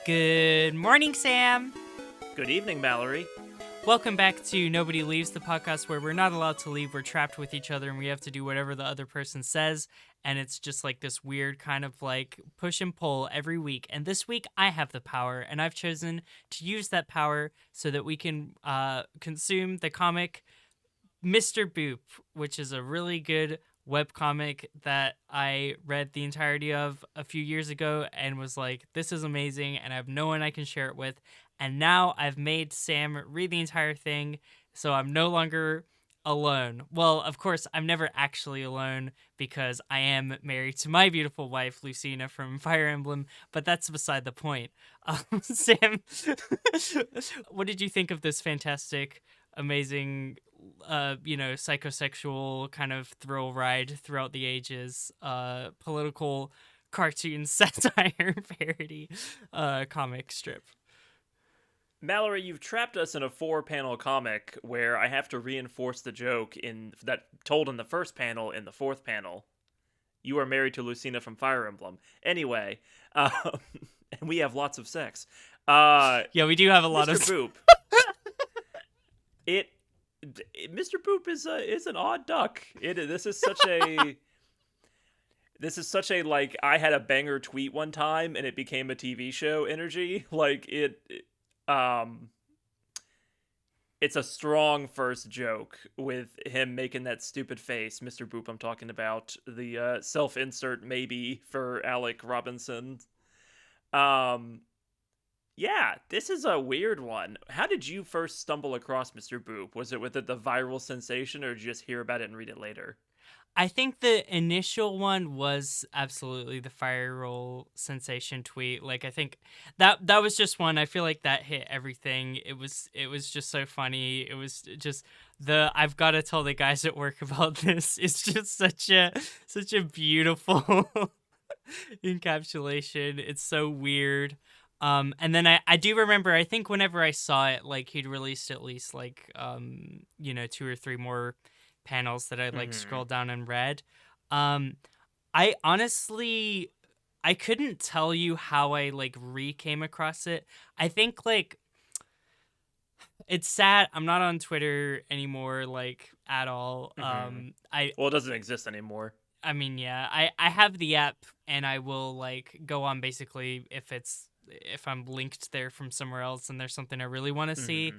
Good morning, Sam. Good evening, Mallory. Welcome back to Nobody Leaves, the podcast where we're not allowed to leave. We're trapped with each other and we have to do whatever the other person says. And it's just like this weird kind of like push and pull every week. And this week I have the power and I've chosen to use that power so that we can consume the comic Mr. Boop, which is a really good webcomic that I read the entirety of a few years ago and was like, this is amazing, and I have no one I can share it with. And now I've made Sam read the entire thing, so I'm no longer alone. Well, of course, I'm never actually alone because I am married to my beautiful wife, Lucina from Fire Emblem, but that's beside the point. Sam, what did you think of this fantastic, amazing, psychosexual kind of thrill ride throughout the ages, political cartoon satire parody comic strip? Mallory, you've trapped us in a 4-panel comic where I have to reinforce the joke told in the first panel in the 4th panel. You are married to Lucina from Fire Emblem. Anyway, and we have lots of sex. Yeah, we do have a lot Mr. of Boop. Mr. Boop is an odd duck. This is such a like I had a banger tweet one time and it became a TV show energy. It's a strong first joke with him making that stupid face. Mr. Boop, I'm talking about the self-insert maybe for Alec Robinson. Yeah, this is a weird one. How did you first stumble across Mr. Boop? Was it with the viral sensation, or did you just hear about it and read it later? I think the initial one was absolutely the viral sensation tweet. Like, I think that was just one. I feel like that hit everything. It was just so funny. It was just I've got to tell the guys at work about this. It's just such a beautiful encapsulation. It's so weird. And then I do remember, I think whenever I saw it, like, he'd released at least like 2 or 3 more panels that I like scrolled down and read. I honestly, I couldn't tell you how I like came across it. I think like it's sad I'm not on Twitter anymore, like, at all. Well, it doesn't exist anymore. I mean, yeah, I have the app and I will like go on basically if I'm linked there from somewhere else and there's something I really want to see.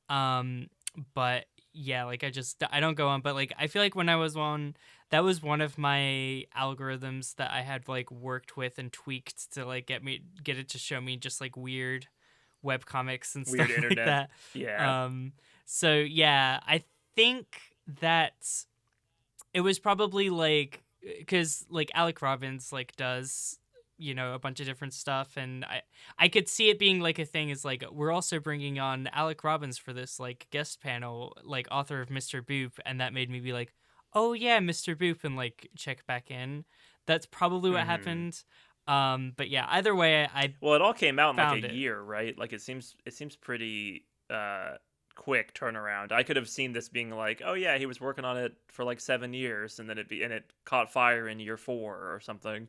But yeah, like I don't go on, but like I feel like when I was on, that was one of my algorithms that I had like worked with and tweaked to like get it to show me just like weird web comics and Weird stuff internet. like that. Yeah. So yeah, I think that it was probably like, because like Alec Robbins like does a bunch of different stuff, and I could see it being like a thing is like, we're also bringing on Alec Robbins for this like guest panel, like author of Mr. Boop, and that made me be like, oh yeah, Mr. Boop, and like check back in. That's probably what happened. But yeah, either way, well, it all came out in like a it. year, right? Like it seems pretty quick turnaround. I could have seen this being like, oh yeah, he was working on it for like 7 years, and then it caught fire in year 4 or something.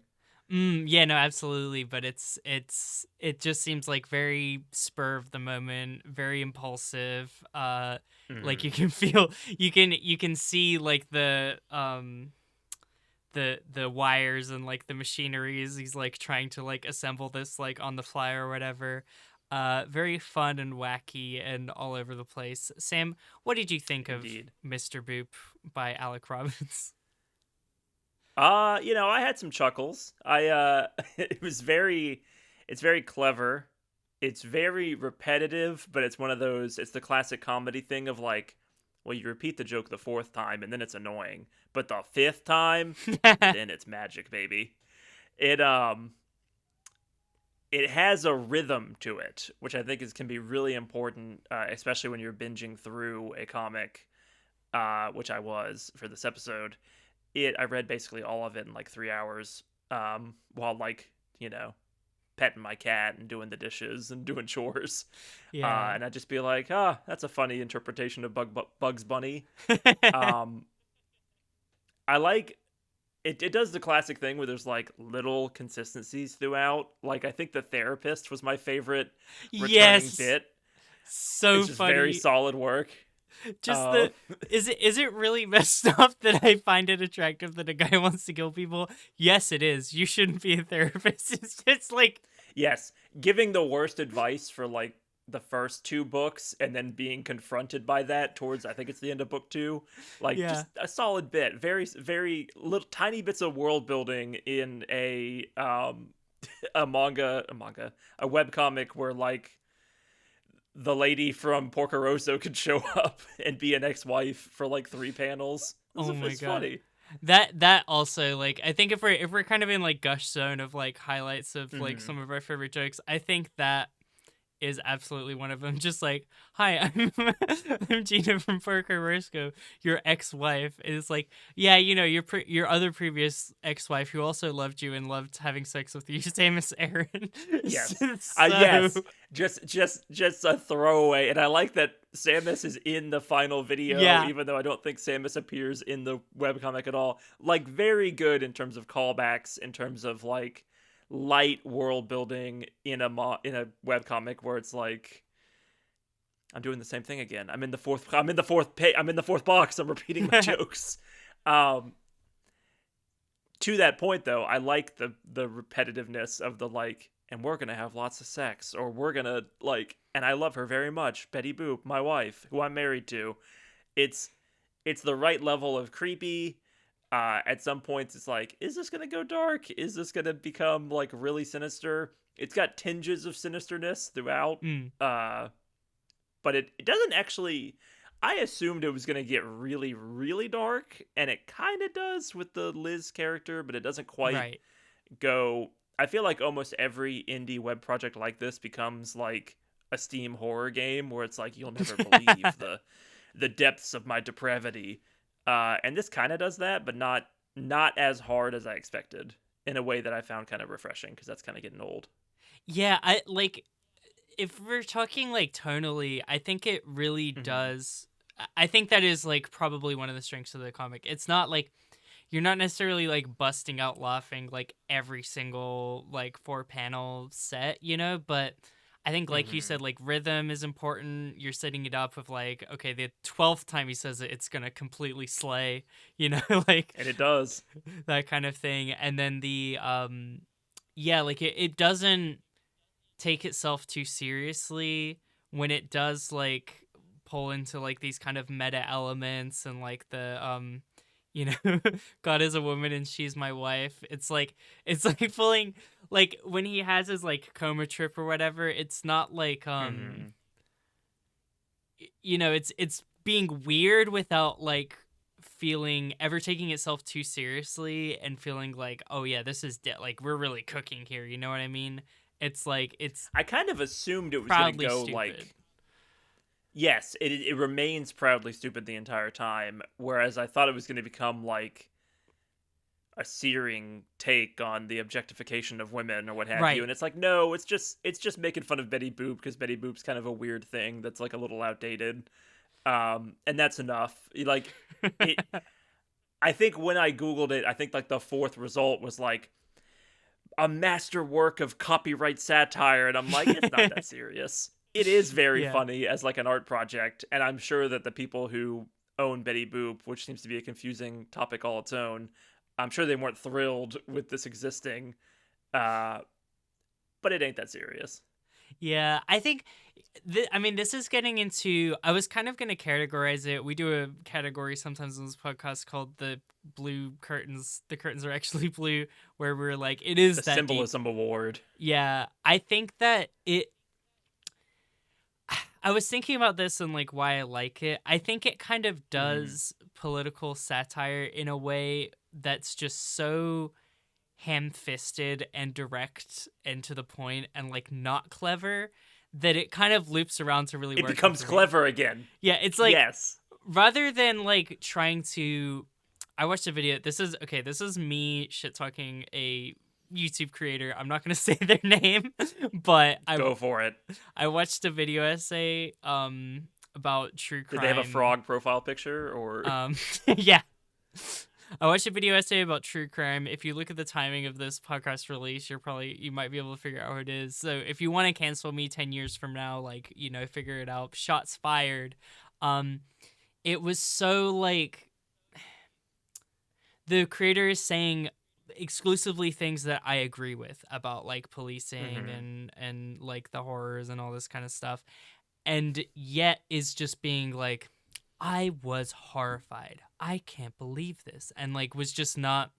Yeah, no, absolutely. But it just seems like very spur of the moment, very impulsive. Like you can feel, you can see like the wires and like the machinery as he's like trying to like assemble this like on the fly or whatever. Very fun and wacky and all over the place. Sam, what did you think Indeed. of Mr. Boop by Alec Robbins? I had some chuckles. It's very clever. It's very repetitive, but it's the classic comedy thing of like, well, you repeat the joke the 4th time and then it's annoying, but the 5th time, then it's magic, baby. It has a rhythm to it, which I think can be really important, especially when you're binging through a comic, which I was for this episode. I read basically all of it in like 3 hours, while like, petting my cat and doing the dishes and doing chores. Yeah. And I'd just be like, that's a funny interpretation of Bugs Bunny. I like it does the classic thing where there's like little consistencies throughout. Like I think the therapist was my favorite returning Yes. bit. So It's just very funny. solid work. Just Um, the is it really messed up that I find it attractive that a guy wants to kill people? Yes, it is. You shouldn't be a therapist. It's just like yes, giving the worst advice for like the first two books and then being confronted by that towards I think it's the end of book two, like yeah. just a solid bit, very little tiny bits of world building in a a webcomic where like the lady from Porco Rosso could show up and be an ex-wife for like three panels. Oh my It's god. funny. That also like I think if we're kind of in like gush zone of like highlights of like Hmm. some of our favorite jokes, I think that is absolutely one of them. Just like, hi, I'm Gina from Porco Rosso, your ex-wife. And it's like, yeah, you know, your other previous ex-wife who also loved you and loved having sex with you, Samus Aran. Yes. So Yes. Just a throwaway. And I like that Samus is in the final video, yeah, even though I don't think Samus appears in the webcomic at all. Like very good in terms of callbacks, in terms of like light world building in in a webcomic where it's like I'm doing the same thing again. I'm in the fourth box. I'm repeating my jokes. Um to that point though, I like the repetitiveness of the like and we're gonna have lots of sex or we're gonna like and I love her very much, Betty Boop, my wife, who I'm married to. it's it's the right level of creepy. At some points it's like, is this gonna go dark, is this gonna become like really sinister? It's got tinges of sinisterness throughout. mm, uh but it doesn't actually. I assumed it was going to get really, really dark, and it kind of does with the Liz character, but it doesn't quite right. go. I feel like almost every indie web project like this becomes like a Steam horror game where it's like you'll never believe the depths of my depravity. And this kind of does that, but not as hard as I expected in a way that I found kind of refreshing because that's kind of getting old. Yeah, I like if we're talking like tonally, I think it really Hmm. does. I think that is like probably one of the strengths of the comic. It's not like you're not necessarily like busting out laughing like every single like four panel set, you know, but I think like you Hmm. said, like rhythm is important. You're setting it up with like, okay, the 12th time he says it, it's gonna completely slay, you know, like And it does. that kind of thing. And then the yeah, like it doesn't take itself too seriously when it does like pull into like these kind of meta elements and like the you know God is a woman and she's my wife. It's like pulling like when he has his like coma trip or whatever, it's not like Hmm. you know, it's being weird without like feeling ever taking itself too seriously and feeling like, oh yeah, this is like we're really cooking here, you know what I mean? It's like it's I kind of assumed it was going to proudly go stupid. like, yes, it remains proudly stupid the entire time, whereas I thought it was going to become like a searing take on the objectification of women or what have you. Right. And it's like, no, it's just making fun of Betty Boop because Betty Boop's kind of a weird thing that's like a little outdated. And that's enough. Like it. I think when I googled it, I think like the fourth result was like a masterwork of copyright satire, and I'm like, it's not that serious. It is very Yeah. funny as like an art project, and I'm sure that the people who own Betty Boop, which seems to be a confusing topic all its own, I'm sure they weren't thrilled with this existing. Uh, but it ain't that serious. Yeah, I think I mean this is getting into I was kind of going to categorize it. We do a category sometimes on this podcast called the blue curtains. The curtains are actually blue where we're like it is The that deep. symbolism award. Yeah, I think that it I was thinking about this and like why I like it. I think it kind of Hmm. does political satire in a way that's just so ham-fisted and direct and to the point and like not clever that it kind of loops around to really It working becomes for me. clever again. Yeah, it's like Yes. rather than like trying to I watched a video. This is okay, this is me shit talking a YouTube creator. I'm not going to say their name, but Go for it. I watched a video essay about true Did they have a crime. frog profile picture or? Yeah. I watched a video essay about true crime. If you look at the timing of this podcast release, you might be able to figure out who it is. So if you want to cancel me 10 years from now, like, figure it out. Shots fired. Um, it was so like the creator is saying exclusively things that I agree with about like policing Hmm. and like the horrors and all this kind of stuff. And yet is just being like, I was horrified. I can't believe this. And like was just not,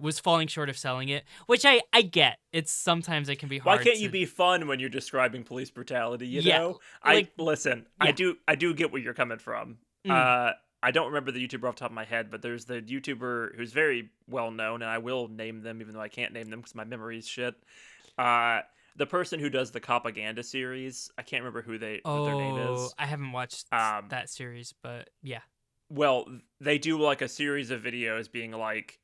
was falling short of selling it, which I get. It's sometimes it can be Why hard can't you to, be fun when you're describing police brutality, you yeah, know? I like, listen, I yeah. do get where you're coming from. Mm, I don't remember the YouTuber off the top of my head, but there's the YouTuber who's very well known, and I will name them even though I can't name them because my memory's shit. Uh the person who does the propaganda series, I can't remember what their name oh, is. I haven't watched Um that series, but yeah. well, they do like a series of videos being like,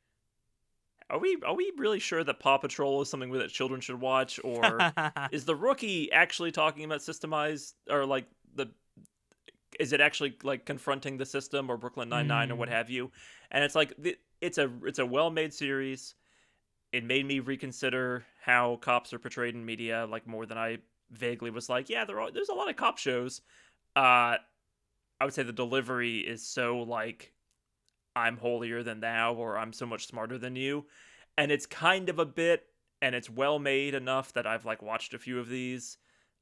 are we really sure that Paw Patrol is something that children should watch, or is the rookie actually talking about systemized, or like the is it actually like confronting the system or Brooklyn Nine-Nine or what Mm, have you? And it's like it's a well-made series. It made me reconsider how cops are portrayed in media, like more than I vaguely was like, yeah, there's a lot of cop shows. I would say the delivery is so like I'm holier than thou or I'm so much smarter than you. And it's kind of a bit, and it's well made enough that I've like watched a few of these.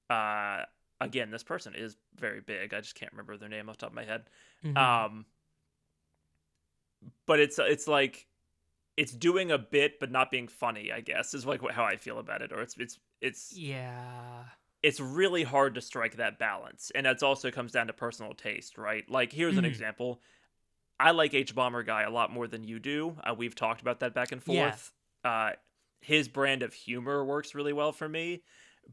Uh Again, this person is very big. I just can't remember their name off the top of my head. mm-hmm. Um but it's like it's doing a bit but not being funny, I guess, is like how I feel about it. Or it's Yeah. it's really hard to strike that balance. And that's also comes down to personal taste, right? Like here's an Mm, example. I like H Bomber Guy a lot more than you do. We've talked about that back and yeah. forth. His brand of humor works really well for me,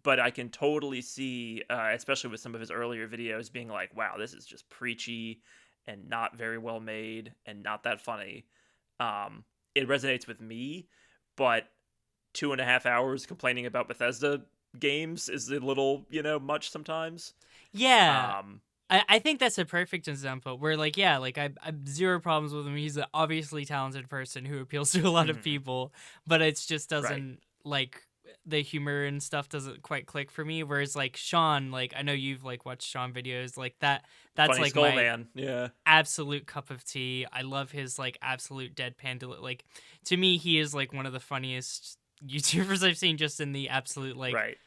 but I can totally see, especially with some of his earlier videos, being like, "Wow, this is just preachy and not very well made and not that funny." It resonates with me, but 2.5 hours complaining about Bethesda games is a little, much sometimes. Yeah. Um, I think that's a perfect example where, like, yeah, like, I have zero problems with him. He's an obviously talented person who appeals to a lot of mhm, people, but it's just right. doesn't, like, the humor and stuff doesn't quite click for me. Whereas, like, Sean, like, I know you've, like, watched Sean videos, like, that's, Funny like, Skull my Man. Yeah. absolute cup of tea. I love his, like, absolute deadpan. Like, to me, he is, like, one of the funniest YouTubers I've seen just in the absolute, Right.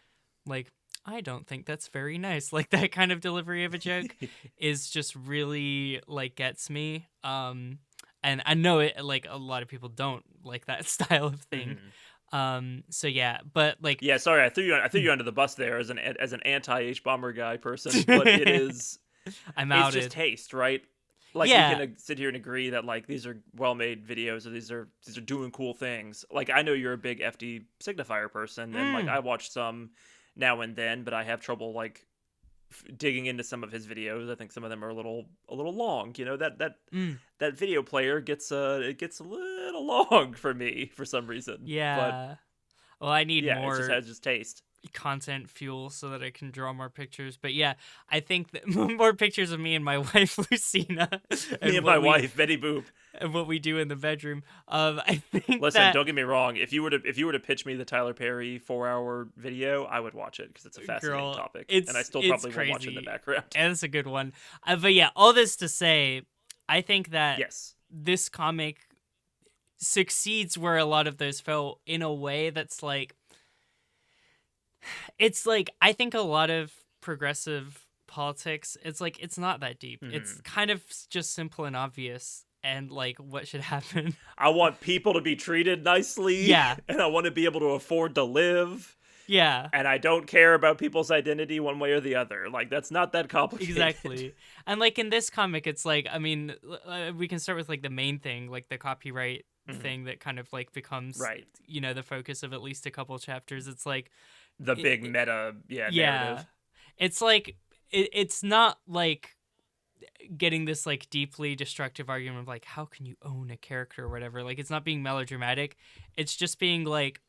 like I don't think that's very nice. Like that kind of delivery of a joke is just really like gets me. And I know it like a lot of people don't like that style of thing. Mhm. So yeah, but like Yeah, sorry, I threw you under the bus there as an anti H bomber guy person, but I'm it's just outed. taste, right? Like we can Yeah. sit here and agree that like these are well made videos or these are doing cool things. Like I know you're a big FD signifier person, and like I Mm. watch some now and then, but I have trouble like digging into some of his videos. I think some of them are a little long. Mm. That video player gets a little long for me for some reason, but Yeah. Well, I need yeah, it just more has just taste. content fuel so that I can draw more pictures. But yeah, I think that more pictures of me and my wife Lucina Me and and my wife, Betty Boop. what we do in the bedroom. I think Listen, that don't get me wrong. If you were to pitch me the Tyler Perry 4 hour video, I would watch it because it's a fascinating girl, topic, and I still it's probably will watch it in the crazy, background. and it's a good one. But yeah, all this to say, I think that Yes. this comic succeeds where a lot of those fell in a way that's like it's like I think a lot of progressive politics, it's like it's not that deep. It's Hmm. kind of just simple and obvious and like what should happen. I want people to be treated nicely, Yeah. and I want to be able to afford to live, Yeah. and I don't care about people's identity one way or the other. Like that's not that complicated. Exactly. And like in this comic it's like I mean we can start with like the main thing, like the copyright Mhm. thing that kind of like becomes Right. the focus of at least a couple chapters. It's like The it, big meta, yeah, yeah. narrative. It's like it's not like getting this like deeply destructive argument of like how can you own a character or whatever. Like it's not being melodramatic. It's just being like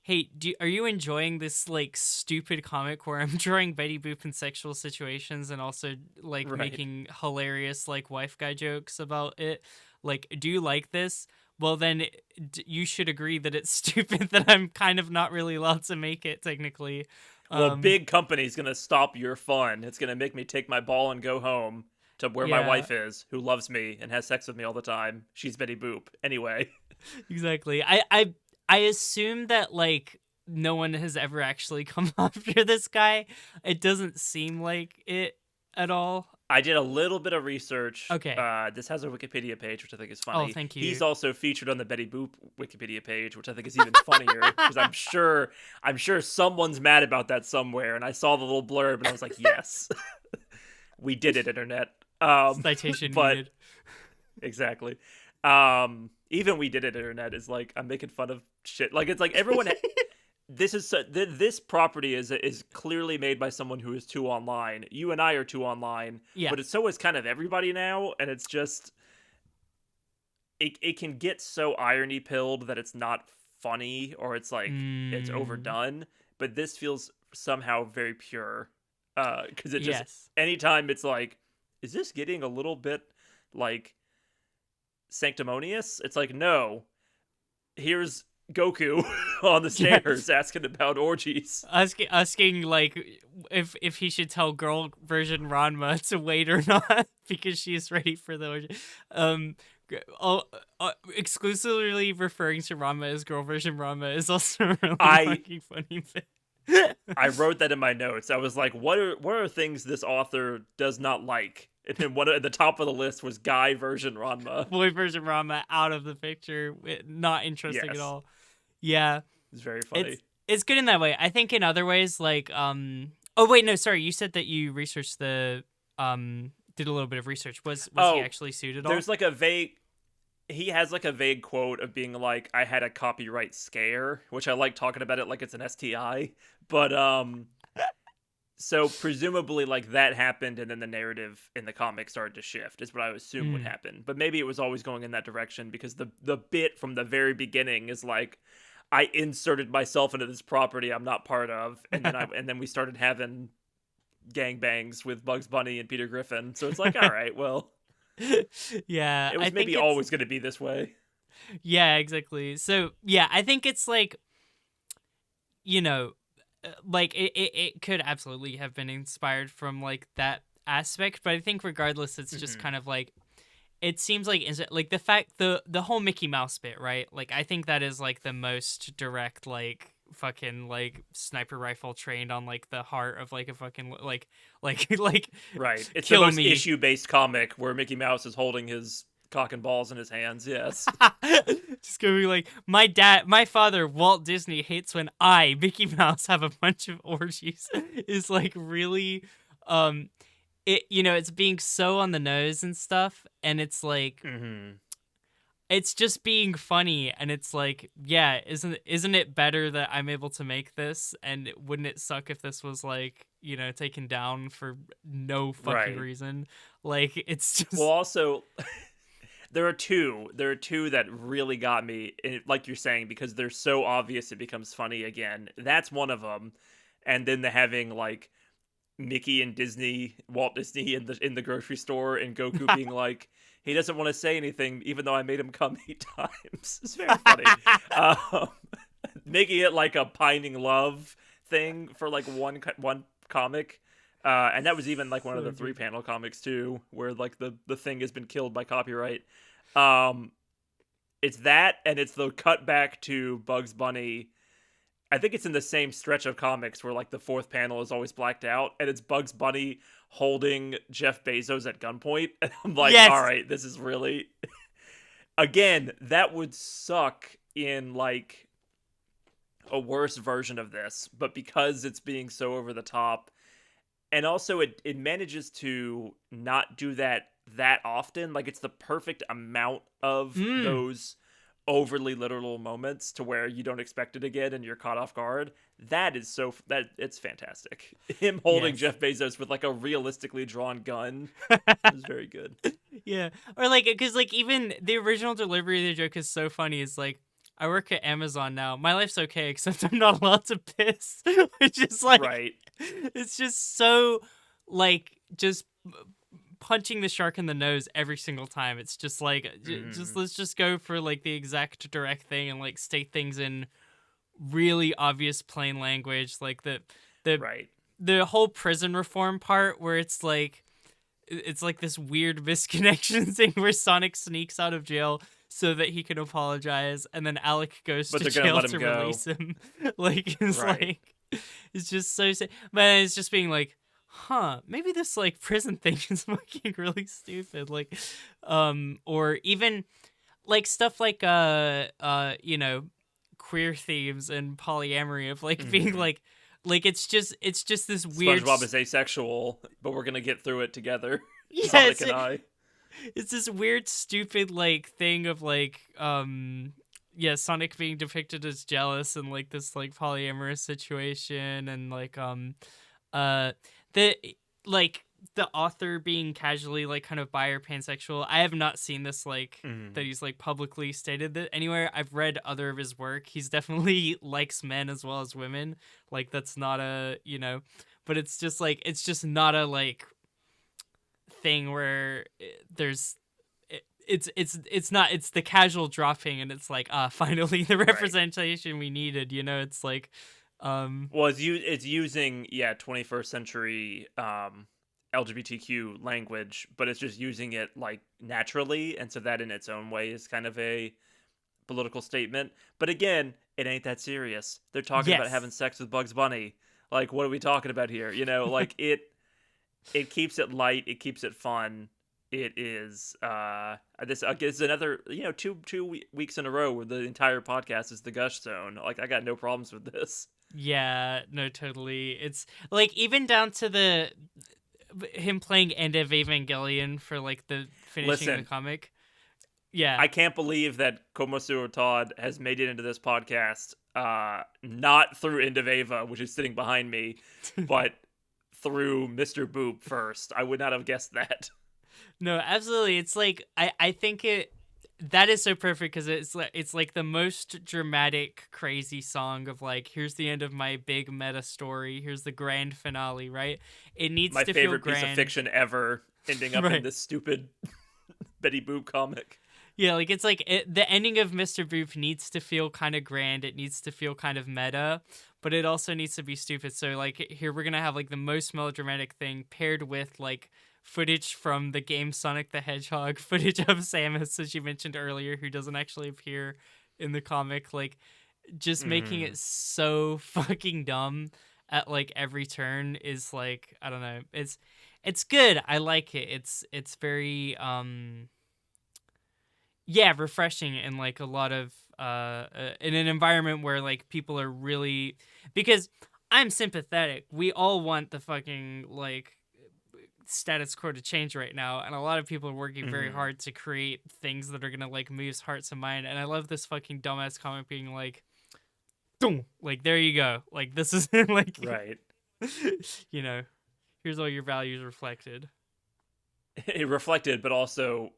hey, are you enjoying this like stupid comic where I'm drawing Betty Boop in sexual situations and also like Right. making hilarious like wife guy jokes about it? like, do you like this? Well, then you should agree that it's stupid that I'm kind of not really allowed to make it technically. Well, Um, big company's gonna stop your fun. It's gonna make me take my ball and go home to where my yeah, wife is, who loves me and has sex with me all the time. She's Betty Boop. Anyway. exactly. I assume that like no one has ever actually come after this guy. It doesn't seem like it at all. I did a little bit of research. Okay. This has a Wikipedia page, which I think is Oh, funny. thank He's you. also featured on the Betty Boop Wikipedia page, which I think is even funnier because I'm sure someone's mad about that somewhere. And I saw the little blurb and I was like, yes, we did it, internet. Citation But needed. exactly. Even we did it, internet is like I'm making fun of shit. Like it's like everyone. This property is clearly made by someone who is too online. You and I are too online, Yeah. but it's so is kind of everybody now, and it's just it can get so irony pilled that it's not funny or it's like it's Mm, overdone. But this feels somehow very pure, because it just yes. anytime it's like, is this getting a little bit like sanctimonious? It's like no, here's Goku on the Yes. stairs asking about orgies. Asking like if he should tell girl version Ranma to wait or not because she's ready for the orgy. Um, exclusively referring to Ranma as girl version Ranma is also a really I fucking funny bit. I wrote that in my notes. I was like, what are things this author does not like? And then one at the top of the list was guy version Ranma. Boy version Ranma out of the picture. Not interesting at Yes, all. Yeah, it's very it's funny. it's good in that way. I think in other ways, like oh wait, no, sorry. You said that you researched did a little bit of research. Was he Oh, actually sued at all? there's like a vague. He has like a vague quote of being like, "I had a copyright scare," which I like talking about it like it's an STI. But so presumably like that happened, and then the narrative in the comic started to shift. Is what I assume would Mm. happen. But maybe it was always going in that direction because the bit from the very beginning is like, I inserted myself into this property I'm not part of, and then we started having gangbangs with Bugs Bunny and Peter Griffin. So it's like, all right, well, Yeah, it I was think maybe it's always going to be this way. yeah, exactly. So yeah, I think it's like you know, like it could absolutely have been inspired from like that aspect, but I think regardless, it's just Hmm. kind of like it seems like like the fact the whole Mickey Mouse bit, right? Like I think that is like the most direct like fucking like sniper rifle trained on like the heart of like a fucking like Right. It's the kill most me. issue-based comic where Mickey Mouse is holding his cock and balls in his hands. Yes. Just going like my father, Walt Disney hates when I, Mickey Mouse, have a bunch of orgies. Is like really, it it's being so on the nose and stuff, and it's like Hmm. it's just being funny, and it's like yeah, isn't it better that I'm able to make this, and wouldn't it suck if this was like taken down for no fucking Right. reason? Like it's Well, just also, there are two that really got me, like you're saying, because they're so obvious it becomes funny again. That's one of them. And then the having like Mickey and Walt Disney in the grocery store, and Goku being like, he doesn't want to say anything, even though I made him come 8 times. It's very funny. Um, Making it like a pining love thing for like one comic. And that was even like one of so the three good. panel comics too, where like the thing has been killed by copyright. Um, it's that, and it's the cutback to Bugs Bunny. I think it's in the same stretch of comics where like the fourth panel is always blacked out, and it's Bugs Bunny holding Jeff Bezos at gunpoint. And I'm like, all Yes. right, this is really again, that would suck in like a worse version of this, but because it's being so over the top, and also it manages to not do that often. Like it's the perfect amount of Mm. those overly literal moments to where you don't expect it again and you're caught off guard. That is that it's fantastic. Him holding Yes. Jeff Bezos with like a realistically drawn gun is very good. Yeah. Or like cuz like even the original delivery of the joke is so funny. It's like I work at Amazon now. My life's okay except I'm not allowed to piss. Which is like Right. it's just so like just punching the shark in the nose every single time. It's just like just let's just go for like the exact direct thing and like state things in really obvious plain language, like the Right. the whole prison reform part where it's like this weird misconnection thing where Sonic sneaks out of jail so that he can apologize, and then Alec goes But to they're gonna jail let him to go. release him. Like it's Right. like it's just so sad. But it's just being like, huh, maybe this like prison thing is fucking really stupid. Like, or even like stuff like you know, queer themes and polyamory of like being Hmm. like it's just this weird SpongeBob is asexual, but we're gonna get through it together, Sonic yes, and I. it's this weird stupid like thing of like yeah, Sonic being depicted as jealous and like this like polyamorous situation, and like uh the like the author being casually like kind of bi or pansexual. I have not seen this like that Hmm. he's like publicly stated that anywhere. I've read other of his work. He's definitely likes men as well as women. Like that's not a, you know, but it's just like it's just not a like thing where there's it's not, it's the casual dropping and it's like finally the Right. representation we needed, you know. It's like um Well, it's using 21st century LGBTQ language, but it's just using it like naturally, and so that in its own way is kind of a political statement. But again, it ain't that serious. They're talking about yes. having sex with Bugs Bunny. Like, what are we talking about here? You know, like it keeps it light, it keeps it fun. It is this is another, weeks in a row where the entire podcast is the gush zone. Like, I got no problems with this. Yeah, no, totally. It's like even down to the him playing End of Evangelion for like the finishing the Listen, comic. Yeah. I can't believe that Komosuo Todd has made it into this podcast, not through End of Ava, which is sitting behind me, but through Mr. Boop first. I would not have guessed that. No, absolutely. It's like I think it that is so perfect because it's like the most dramatic, crazy song of like, here's the end of my big meta story. Here's the grand finale, right? It needs My to feel favorite piece of grand, fiction ever, ending up in right? this stupid Betty Boop comic. Yeah, like it's like the ending of Mr. Boop needs to feel kind of grand. It needs to feel kind of meta, but it also needs to be stupid. So like here we're gonna have like the most melodramatic thing paired with like footage from the game Sonic the Hedgehog, footage of Samus, as you mentioned earlier, who doesn't actually appear in the comic. Like just making Hmm. it so fucking dumb at like every turn is like, I don't know. It's good. I like it. It's very yeah, refreshing in like a lot of in an environment where like people are really, because I'm sympathetic. We all want the fucking like status quo to change right now, and a lot of people are working very Hmm. hard to create things that are gonna like move hearts and mind. And I love this fucking dumbass comic being like, "Dum," like there you go, like this is like Right. you know, here's all your values reflected. It reflected, but also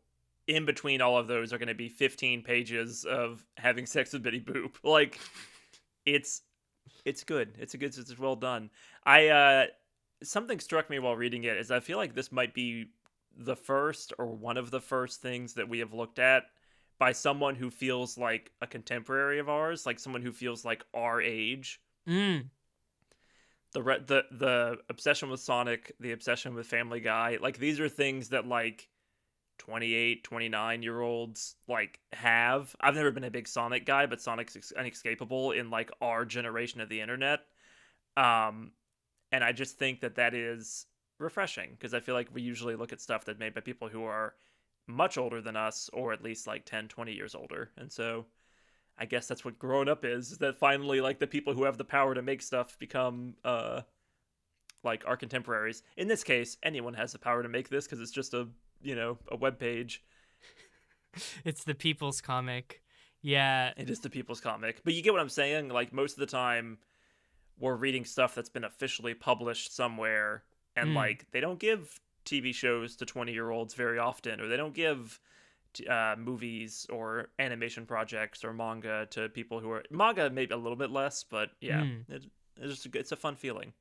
in between all of those are going to be 15 pages of having sex with Betty Boop. Like, it's it's good. It's well done. I something struck me while reading it is I feel like this might be the first or one of the first things that we have looked at by someone who feels like a contemporary of ours, like someone who feels like our age. Mm. The obsession with Sonic, the obsession with Family Guy, like these are things that like 28, 29 year olds like have. I've never been a big Sonic guy, but Sonic's inescapable in like our generation of the internet. Um and I just think that that is refreshing because I feel like we usually look at stuff that's made by people who are much older than us or at least like 10, 20 years older. And so I guess that's what growing up is that finally like the people who have the power to make stuff become like our contemporaries. In this case, anyone has the power to make this because it's just a web page. It's the people's comic. Yeah. It is the people's comic. But you get what I'm saying? Like most of the time we're reading stuff that's been officially published somewhere and Mm. like they don't give TV shows to 20-year-olds very often, or they don't give movies or animation projects or manga to people who are manga maybe a little bit less, but yeah, Mm. it's a fun feeling.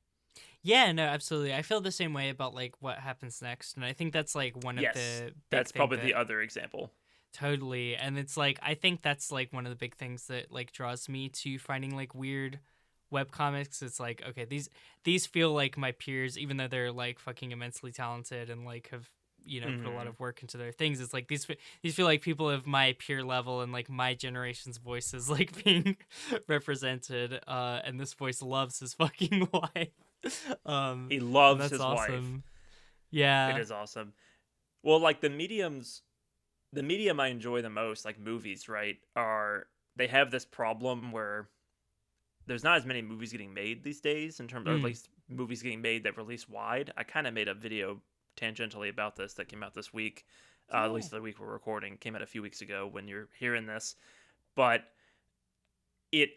Yeah, no, absolutely. I feel the same way about like what happens next, and I think that's like one of Yes, the big that's thing probably the that other example. totally, and it's like I think that's like one of the big things that like draws me to finding like weird web comics. It's like, okay, these feel like my peers, even though they're like fucking immensely talented and like have, you know, put a lot Hmm. of work into their things. It's like these feel like people of my peer level and like my generation's voices like being represented. And this voice loves his fucking life. He And loves that's his wife. awesome. It Yeah. is awesome. Well, like the medium I enjoy the most, like movies, right, are they have this problem where there's not as many movies getting made these days in terms, or at Mm. least movies getting made that release wide. I kind of made a video tangentially about this that came out this week, at Oh. least the week we're recording. Came out a few weeks ago when you're hearing this, but it,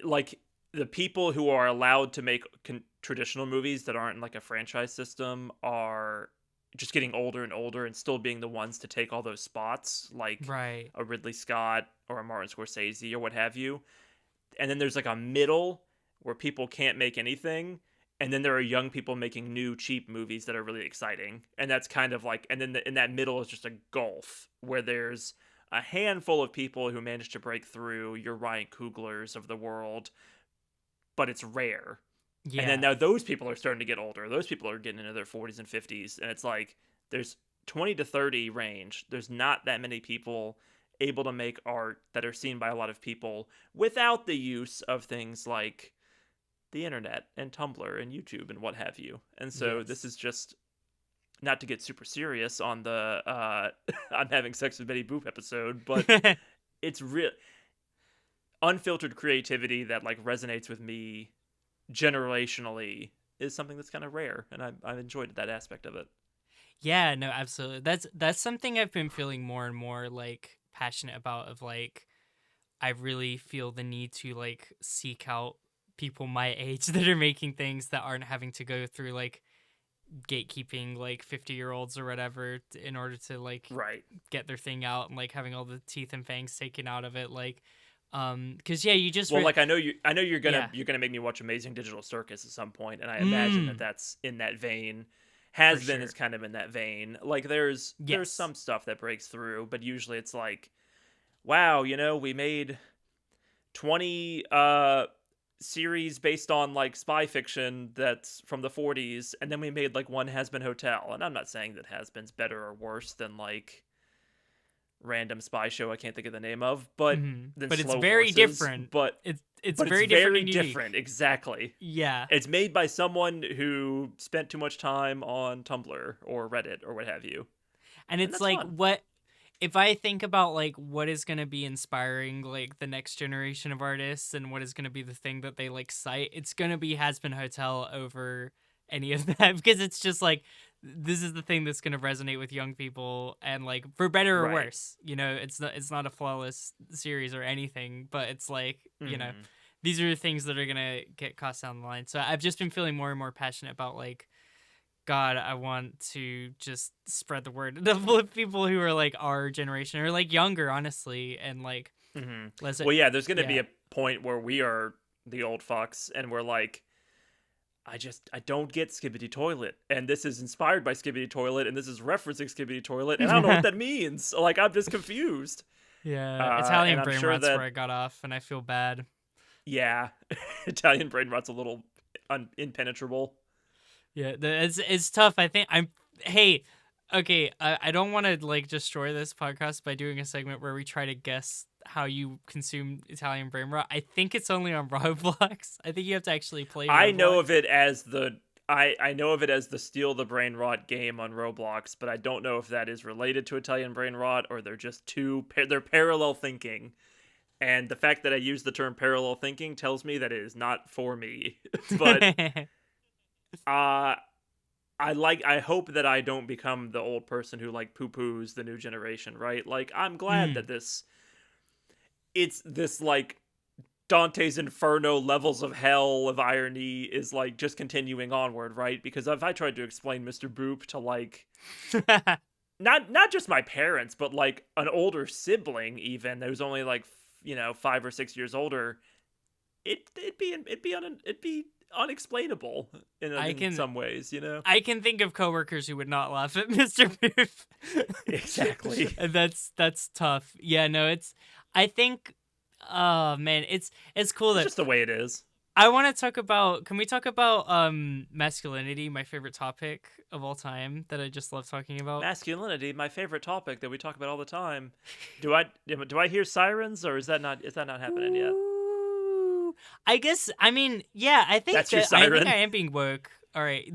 like the people who are allowed to make traditional movies that aren't like a franchise system are just getting older and older and still being the ones to take all those spots, like Right. a Ridley Scott or a Martin Scorsese or what have you. And then there's like a middle where people can't make anything, and then there are young people making new cheap movies that are really exciting, and that's kind of like, and then in that middle is just a gulf where there's a handful of people who manage to break through, your Ryan Coogler's of the world, but it's rare. And then Yeah. now those people are starting to get older. Those people are getting into their 40s and 50s, and it's like there's 20 to 30 range. There's not that many people able to make art that are seen by a lot of people without the use of things like the internet and Tumblr and YouTube and what have you. And so this Yes. is just, not to get super serious on the I'm having sex with Betty Boop episode, but it's real unfiltered creativity that like resonates with me generationally is something that's kind of rare, and I've enjoyed that aspect of it. Yeah, no, absolutely. That's something I've been feeling more and more like passionate about of like I really feel the need to like seek out people my age that are making things that aren't having to go through like gatekeeping like 50-year-olds or whatever in order to like Right. get their thing out and like having all the teeth and fangs taken out of it like cuz yeah, you just Well, like I know yeah. you're gonna make me watch Amazing Digital Circus at some point, and I imagine that Mm, that's in that vein. for Has been is sure. kind of in that vein. Like there's Yes. some stuff that breaks through, but usually it's like, wow, we made 20 series based on like spy fiction that's from the 40s, and then we made like one Has Been Hotel. And I'm not saying that Has Been's better or worse than like random spy show I can't think of the name of, but than But it's Slow very Horses, different. but It's but it's very different very and unique. different. Exactly. Yeah. It's made by someone who spent too much time on Tumblr or Reddit or what have you, And and it's that's like fun. what if I think about like what is going to be inspiring like the next generation of artists and what is going to be the thing that they like cite, it's going to be Has Been Hotel over any of that because it's just like this is the thing that's going to resonate with young people and like for better or Right. worse, you know, it's not a flawless series or anything, but it's like, you know, Hmm. these are the things that are going to get cost down the line. So I've just been feeling more and more passionate about like God, I want to just spread the word with people who are like our generation or like younger, honestly, and like Hmm. let's Well, yeah, there's going to be yeah. a point where we are the old fucks and we're like, I don't get Skibbity Toilet, and this is inspired by Skibbity Toilet, and this is referencing Skibbity Toilet, and I don't know what that means. Like, I'm just confused. Yeah, And Italian I'm brain sure rot's where that, I got off, and I feel bad. yeah, Italian brain rot's a little impenetrable. Yeah, it's tough. I think I'm. Hey, okay. I don't want to like destroy this podcast by doing a segment where we try to guess how you consume Italian brain rot. I think it's only on Roblox. I think you have to actually play I know of Roblox. it as the I know of it as the Steal the Brain Rot game on Roblox, but I don't know if that is related to Italian brain rot or they're just they're parallel thinking. And the fact that I use the term parallel thinking tells me that it is not for me. But uh I hope that I don't become the old person who like poo-poos the new generation, right? Like I'm glad mm, that it's this like Dante's Inferno levels of hell of irony is like just continuing onward, right? Because if I tried to explain Mr. Boop to like not just my parents, but like an older sibling even who's only like 5 or 6 years older, it'd be unexplainable I in can some ways, you know? I can think of coworkers who would not laugh at Mr. Booth. Exactly. And that's tough. Yeah, no, I think oh man, it's cool It's that just the way it is. I want to talk about can we talk about masculinity, my favorite topic of all time that I just love talking about? Masculinity, my favorite topic that we talk about all the time. Do I hear sirens, or is that not happening yet? Ooh. I guess I mean, yeah, That's your I think siren. I am being woke. All right.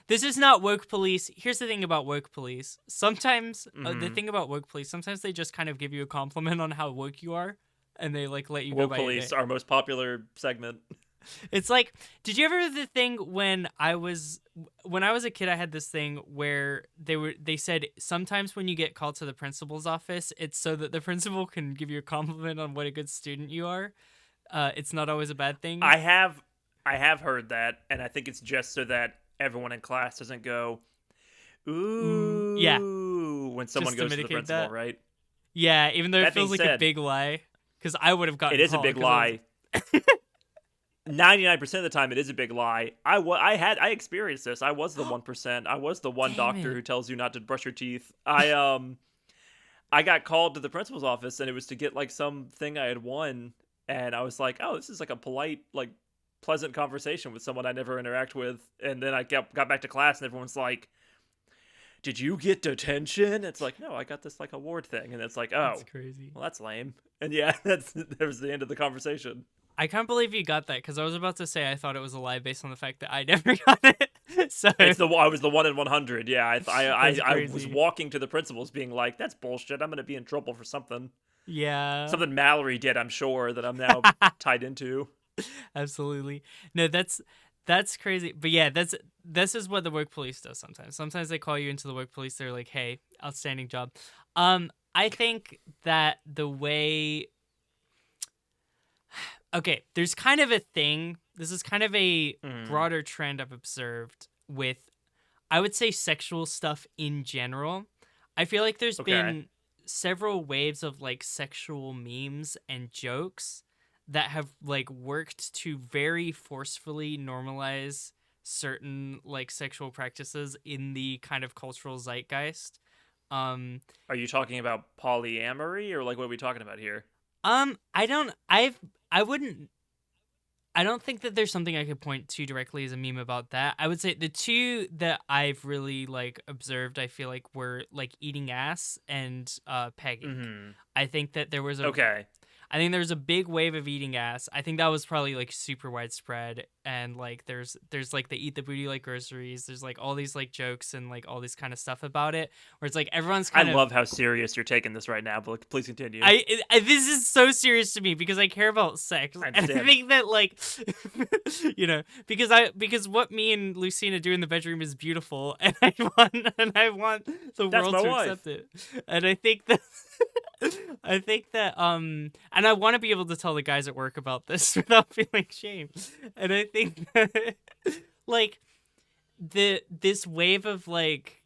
This is not woke police. Here's the thing about woke police. Sometimes the Mm-hmm. thing about woke police, sometimes they just kind of give you a compliment on how woke you are and they like let you go Woke by your day. police, our most popular segment. It's like, did you ever have the thing when I was a kid? I had this thing where they said sometimes when you get called to the principal's office, it's so that the principal can give you a compliment on what a good student you are. It's not always a bad thing. I have heard that, and I think it's just so that everyone in class doesn't go, Yeah, ooh, when someone just to goes to the mitigate principal, that. right? Yeah, even though it That being feels like a said, big lie, because I would have it gotten is a called. big 'Cause I was, lie. 99% of the time, it is a big lie. I experienced this. I was the 1%. I was the one damn doctor it. who tells you not to brush your teeth. I got called to the principal's office, and it was to get like something I had won, and I was like, oh, this is like a polite, like pleasant conversation with someone I never interact with. And then I got back to class, and everyone's like, did you get detention? It's like, no, I got this like award thing. And it's like, That's oh, crazy. well, that's lame. And yeah, that was the end of the conversation. I can't believe you got that because I was about to say I thought it was a lie based on the fact that I never got it. So I was the 1 in 100. Yeah, that's I was crazy. walking to the principal's being like, that's bullshit. I'm gonna be in trouble for Yeah. something Mallory did. I'm sure that I'm now tied into. Absolutely. No, that's crazy. But yeah, this is what the work police does sometimes. Sometimes they call you into the work police. They're like, "Hey, outstanding job." I think that the way okay, there's kind of a thing. This is kind of a Mm. broader trend I've observed with I would say sexual stuff in general. I feel like there's Okay. been several waves of like sexual memes and jokes that have like worked to very forcefully normalize certain like sexual practices in the kind of cultural zeitgeist. Um Are you talking about polyamory, or like what are we talking about here? I don't I wouldn't I don't think that there's something I could point to directly as a meme about that. I would say the two that I've really like observed, I feel like were like eating ass and pegging. Mm-hmm. I think that Okay. I think there's a big wave of eating ass. I think that was probably like super widespread and like there's like they eat the booty like groceries. There's like all these like jokes and like all this kind of stuff about it where it's like everyone's I kind of love how serious you're taking this right now, but please continue. this is so serious to me because I care about sex, I and I understand. think that like, because what me and Lucina do in the bedroom is beautiful, and I want the That's world my to wife. accept it, and I think that. I think that and I want to be able to tell the guys at work about this without feeling shame. And I think that like this wave of like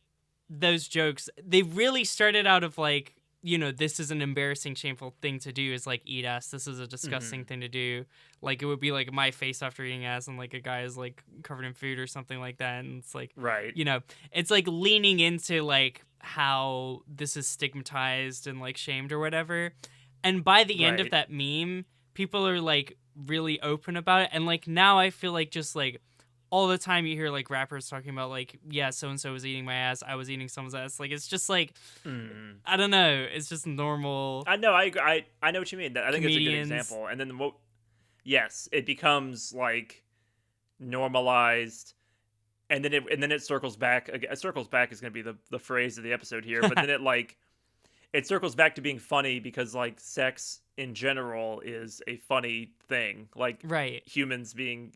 those jokes, they really started out of like, this is an embarrassing, shameful thing to do is like eat ass. This is a disgusting Mm-hmm. thing to do. Like it would be like my face after eating ass and like a guy is like covered in food or something like that. And it's like, Right. it's like leaning into like how this is stigmatized and like shamed or whatever. And by the end of Right. that meme, people are like really open about it. And like now I feel like just like all the time you hear like rappers talking about like, yeah, so and so was eating my ass, I was eating someone's ass. Like it's just like Mm. I don't know, it's just normal I know. I know what you mean. I think it's a good comedians. example. And then what? Yes, it becomes like normalized, and then it circles back. Circles back is going to be the phrase of the episode here. But then it circles back to being funny because like sex in general is a funny thing. Like Right. humans being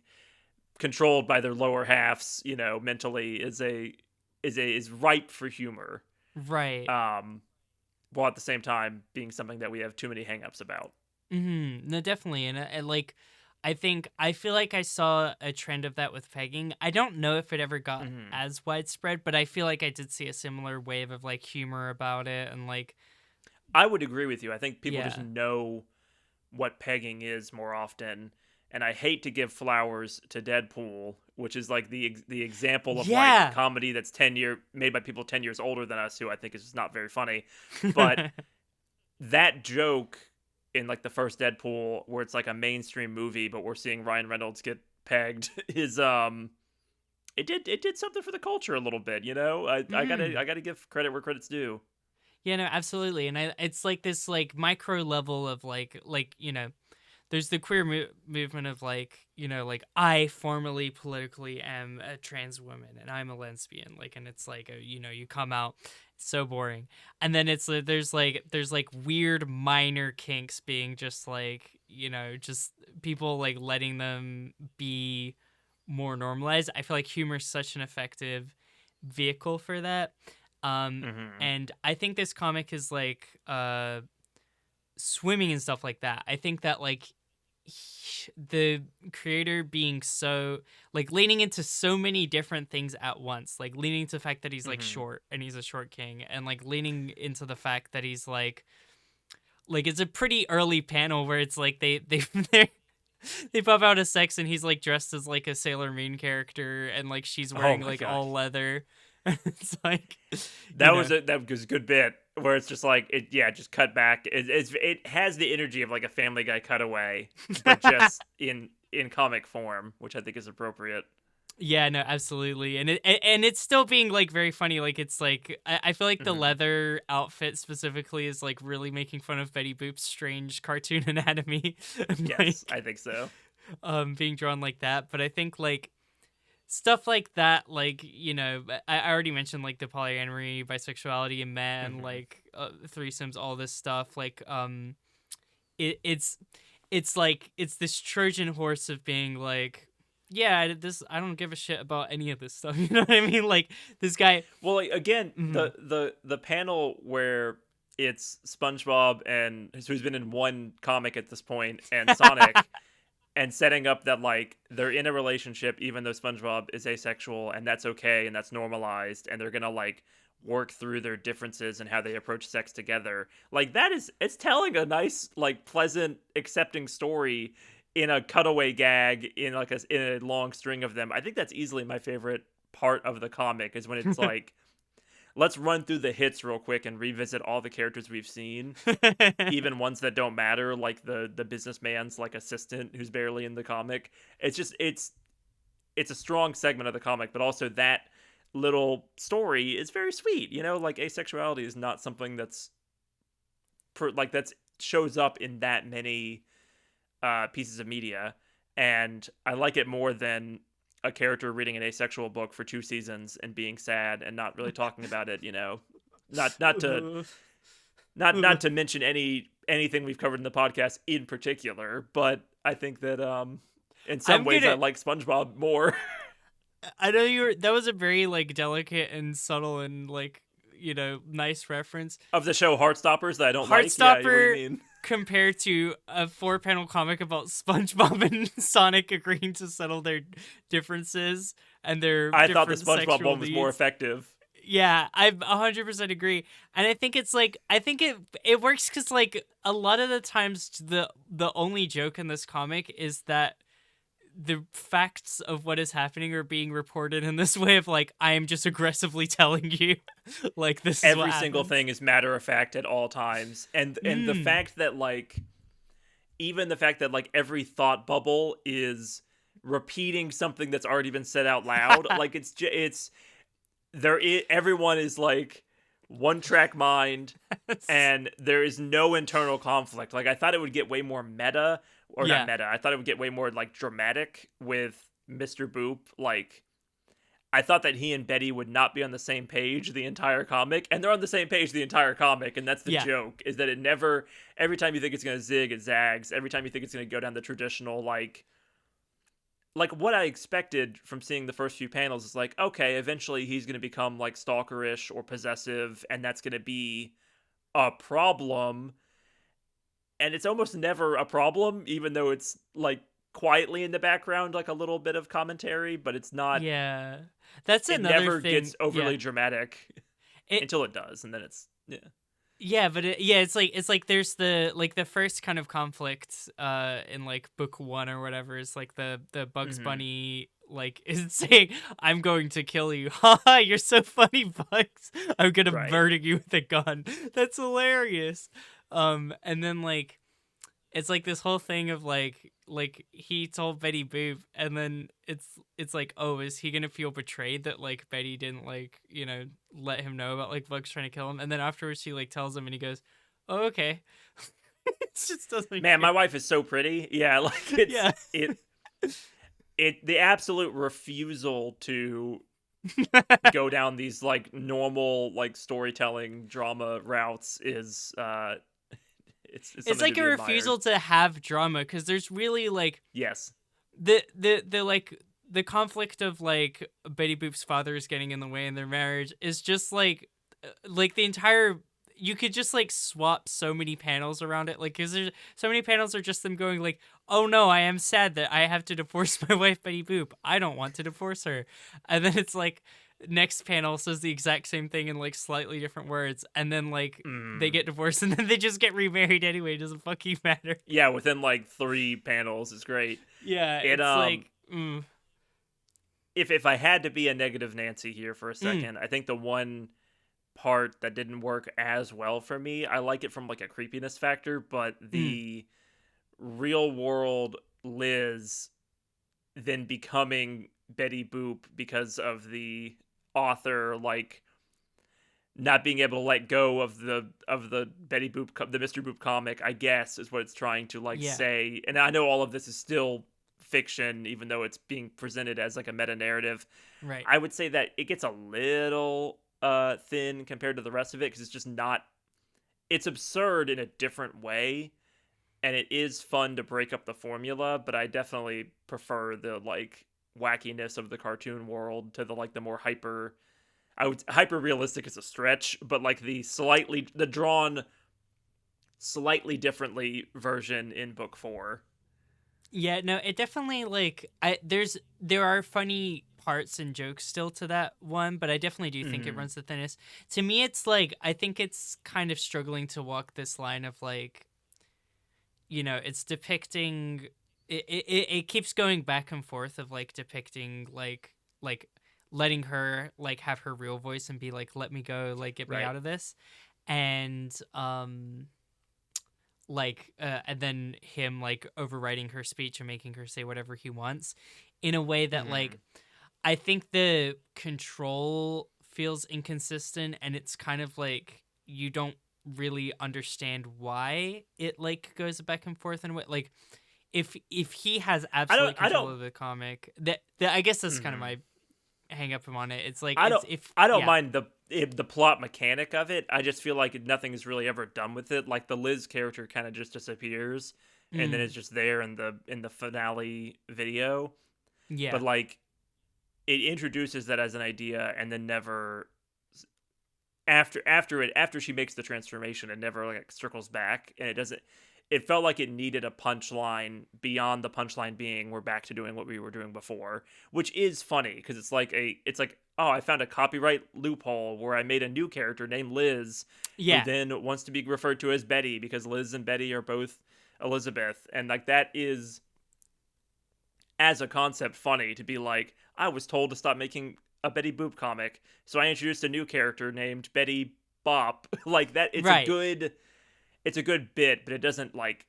controlled by their lower halves, mentally is ripe for humor. Right. While at the same time being something that we have too many hangups about. No, definitely. And like I feel like I saw a trend of that with pegging. I don't know if it ever got Hmm. as widespread, but I feel like I did see a similar wave of like humor about it and like I would agree with you. I think people just yeah. know what pegging is more often, and I hate to give flowers to Deadpool, which is like the example of like Yeah. comedy that's made by people 10 years older than us, who I think is just not very funny. But that joke in like the first Deadpool, where it's like a mainstream movie, but we're seeing Ryan Reynolds get pegged, is it did something for the culture a little bit, you know. I gotta give credit where credit's due. Yeah, no, absolutely. And it's like this like micro level of like you know, there's the queer movement of like, you know, like I formerly politically am a trans woman and I'm a lesbian, like, and it's like you know, you come out, it's so boring. And then it's there's like weird minor kinks being just like, you know, just people like letting them be more normalized. I feel like humor is such an effective vehicle for that. um Mm-hmm. and I think this comic is like swimming and stuff like that. I think that like the creator being so like leaning into so many different things at once, like leaning into the fact that he's like Mm-hmm. short and he's a short king, and like leaning into the fact that he's like it's a pretty early panel where it's like they they pop out a sex and he's like dressed as like a Sailor Moon character, and like she's Oh wearing my like god. all leather. It's like, you know. That was a good bit where it's just like just cut back. It has the energy of like a Family Guy cutaway, but just in comic form, which I think is appropriate. Yeah, no, absolutely, and it's still being like very funny. Like it's like I feel like the Hmm. leather outfit specifically is like really making fun of Betty Boop's strange cartoon anatomy, Yes, like I think so. being drawn like that. But I think like stuff like that, like, you know, I already mentioned like the polyamory, bisexuality, and men, Hmm. like threesomes, all this stuff. Like it's like it's this Trojan horse of being like, yeah, this I don't give a shit about any of this stuff. You know what I mean? Like this guy. Well, like, again, Mhm. the panel where it's SpongeBob and who's been in one comic at this point, and Sonic, and setting up that like they're in a relationship even though SpongeBob is asexual, and that's okay and that's normalized, and they're gonna like work through their differences and how they approach sex together. Like that is it's telling a nice, like, pleasant, accepting story in a cutaway gag in like in a long string of them. I think that's easily my favorite part of the comic, is when it's like, let's run through the hits real quick and revisit all the characters we've seen, even ones that don't matter, like the businessman's like assistant who's barely in the comic. It's just it's a strong segment of the comic, but also that little story is very sweet. You know, like asexuality is not something that's that's shows up in that many pieces of media, and I like it more than a character reading an asexual book for 2 seasons and being sad and not really talking about it. You know, not to not to mention anything we've covered in the podcast in particular, but I think that in some I'm ways I gonna. like SpongeBob more. I know you were. That was a very like delicate and subtle and like, you know, nice reference. Of the show Heartstoppers that I don't like. Yeah, what do you Heartstopper mean? compared to a 4-panel comic about SpongeBob and Sonic agreeing to settle their differences and their I thought the different SpongeBob sexual one was more needs. effective. Yeah, I 100% agree, and I think it's like I think it works because like a lot of the times the only joke in this comic is that the facts of what is happening are being reported in this way of like I am just aggressively telling you, like this is what Every single happens. thing is matter of fact at all times, and the Mm. fact that like even the fact that like every thought bubble is repeating something that's already been said out loud, like it's everyone is like one track mind, and there is no internal conflict. Like I thought it would get way more meta, or not Yeah. meta. I thought it would get way more like dramatic with Mr. Boop. Like I thought that he and Betty would not be on the same page the entire comic, and they're on the same page the entire comic, and that's the Yeah. joke, is that it never, every time you think it's going to zig, it zags. Every time you think it's going to go down the traditional like what I expected from seeing the first few panels is like, okay, eventually he's going to become like stalkerish or possessive, and that's going to be a problem. And it's almost never a problem, even though it's like quietly in the background, like a little bit of commentary, but it's not, Yeah. That's it another never thing. gets Yeah. overly dramatic It until it does. And then it's, yeah. Yeah, but it's like there's the first kind of conflict in like book 1 or whatever is like the Bugs Hmm. Bunny like is saying I'm going to kill you. Haha, you're so funny, Bugs. I'm going to Right. murder you with a gun. That's hilarious. And then like it's like this whole thing of like he told Betty Boop, and then it's like, oh, is he gonna feel betrayed that like Betty didn't like let him know about like Bugs trying to kill him, and then afterwards she like tells him and he goes, oh, okay. It just doesn't Man, care. my wife is so pretty. Yeah, like Yeah. it the absolute refusal to go down these like normal like storytelling drama routes is it's It's something to like a be admired. refusal to have drama because there's really like Yes. the like the conflict of like Betty Boop's father is getting in the way in their marriage is just like the entire you could just like swap so many panels around it, like because there's so many panels are just them going like, oh no, I am sad that I have to divorce my wife Betty Boop, I don't want to divorce her. And then it's like next panel says the exact same thing in like slightly different words, and then like they Mm. get divorced and then they just get remarried anyway. It doesn't fucking matter. Yeah, within like 3 panels is great. Yeah, It it's like if I had to be a negative Nancy here for a mm, second, I think the one part that didn't work as well for me, I like it from like a creepiness factor, but mm. the real world Liz then becoming Betty Boop because of the author like not being able to let go of the Betty Boop the Mr. Boop comic, I guess is what it's trying to like Yeah. say. And I know all of this is still fiction even though it's being presented as like a meta narrative. Right. I would say that it gets a little thin compared to the rest of it because it's just not, it's absurd in a different way, and it is fun to break up the formula, but I definitely prefer the like wackiness of the cartoon world to the like the more hyper, I would hyper realistic is a stretch, but like the drawn slightly differently version in book 4. Yeah, no, it definitely like there are funny parts and jokes still to that one, but I definitely do think it Mhm. runs the thinnest. To me it's like I think it's kind of struggling to walk this line of like, it's depicting it keeps going back and forth of like depicting like letting her like have her real voice and be like let me go, like get me Right. out of this. And and then him like overriding her speech and making her say whatever he wants in a way that like Mhm. I think the control feels inconsistent, and it's kind of like you don't really understand why it like goes back and forth and what like if he has absolute I control don't of the comic, that I guess that's kind of mhm. my hang up him on it. It's like I it's don't if I don't yeah. mind the plot mechanic of it. I just feel like nothing is really ever done with it. Like the Liz character kind of just disappears and then Mm, it's just there in the finale video. yeah. But like it introduces that as an idea and then never after she makes the transformation it never like circles back, and it doesn't, it felt like it needed a punchline beyond the punchline being we're back to doing what we were doing before, which is funny because it's like, oh, I found a copyright loophole where I made a new character named Liz who Yeah. then wants to be referred to as Betty because Liz and Betty are both Elizabeth, and like that is as a concept funny to be like, I was told to stop making a Betty Boop comic, so I introduced a new character named Betty Bop. Like that, Right. it's a good bit, but it doesn't like,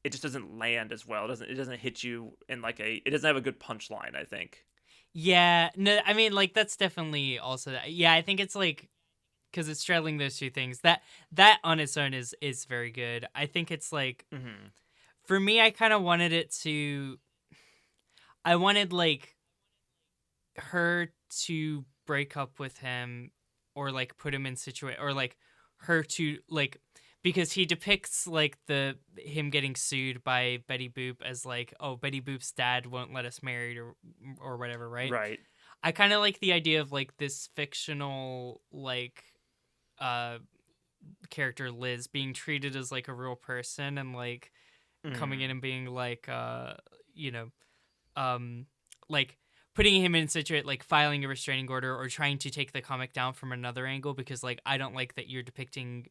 it just doesn't land as well. It doesn't hit you in like it doesn't have a good punchline, I think. Yeah, no, I mean, like that's definitely also yeah. I think it's like because it's straddling those two things. That on its own is very good. I think it's like Hmm. for me, I kind of wanted it to. I wanted like her to break up with him, or like put him in situation, or like her to like because he depicts like the him getting sued by Betty Boop as like, oh, Betty Boop's dad won't let us marry or whatever, right? Right. I kind of like the idea of like this fictional like uh character Liz being treated as like a real person, and like coming in Hmm. and being like you know um like putting him in situation like filing a restraining order or trying to take the comic down from another angle because like I don't like that you're depicting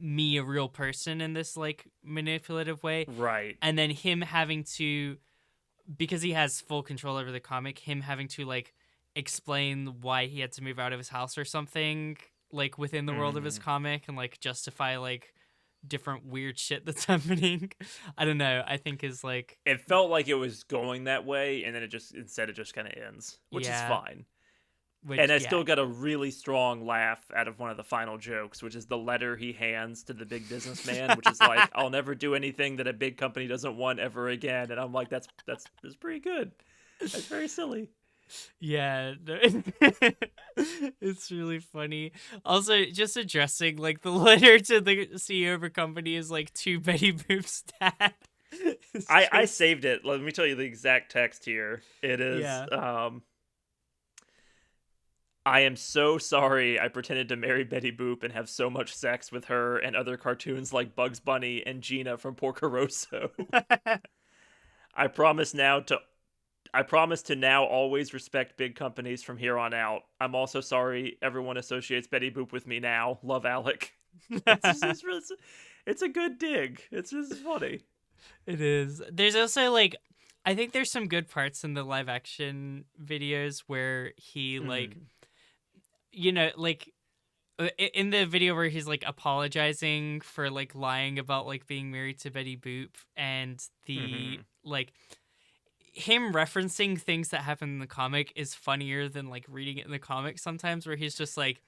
me a real person in this like manipulative way, Right. and then him having to, because he has full control over the comic, him having to like explain why he had to move out of his house or something like within the world of his comic, and like justify like different weird shit that's happening. I don't know. I think is like, It felt like it was going that way, and then it just kind of ends, which is yeah, fine. which And I yeah, still got a really strong laugh out of one of the final jokes, which is the letter he hands to the big businessman, which is like, "I'll never do anything that a big company doesn't want ever again." And I'm like, that's pretty good. That's very silly. yeah, no, it's really funny. Also, just addressing like the letter to the CEO of a company is like to Betty Boop's dad. It's I just, saved it. Let me tell you the exact text here. It is, yeah. I am so sorry I pretended to marry Betty Boop and have so much sex with her and other cartoons like Bugs Bunny and Gina from Porco Rosso. I promise now to I promise to now always respect big companies from here on out. I'm also sorry everyone associates Betty Boop with me now. Love, Alec. It's a good dig. It's just funny. It is. There's also like, I think there's some good parts in the live action videos where he like, Mm. like in the video where he's like apologizing for like lying about like being married to Betty Boop, and the Mm-hmm. like him referencing things that happen in the comic is funnier than like reading it in the comic sometimes, where he's just like,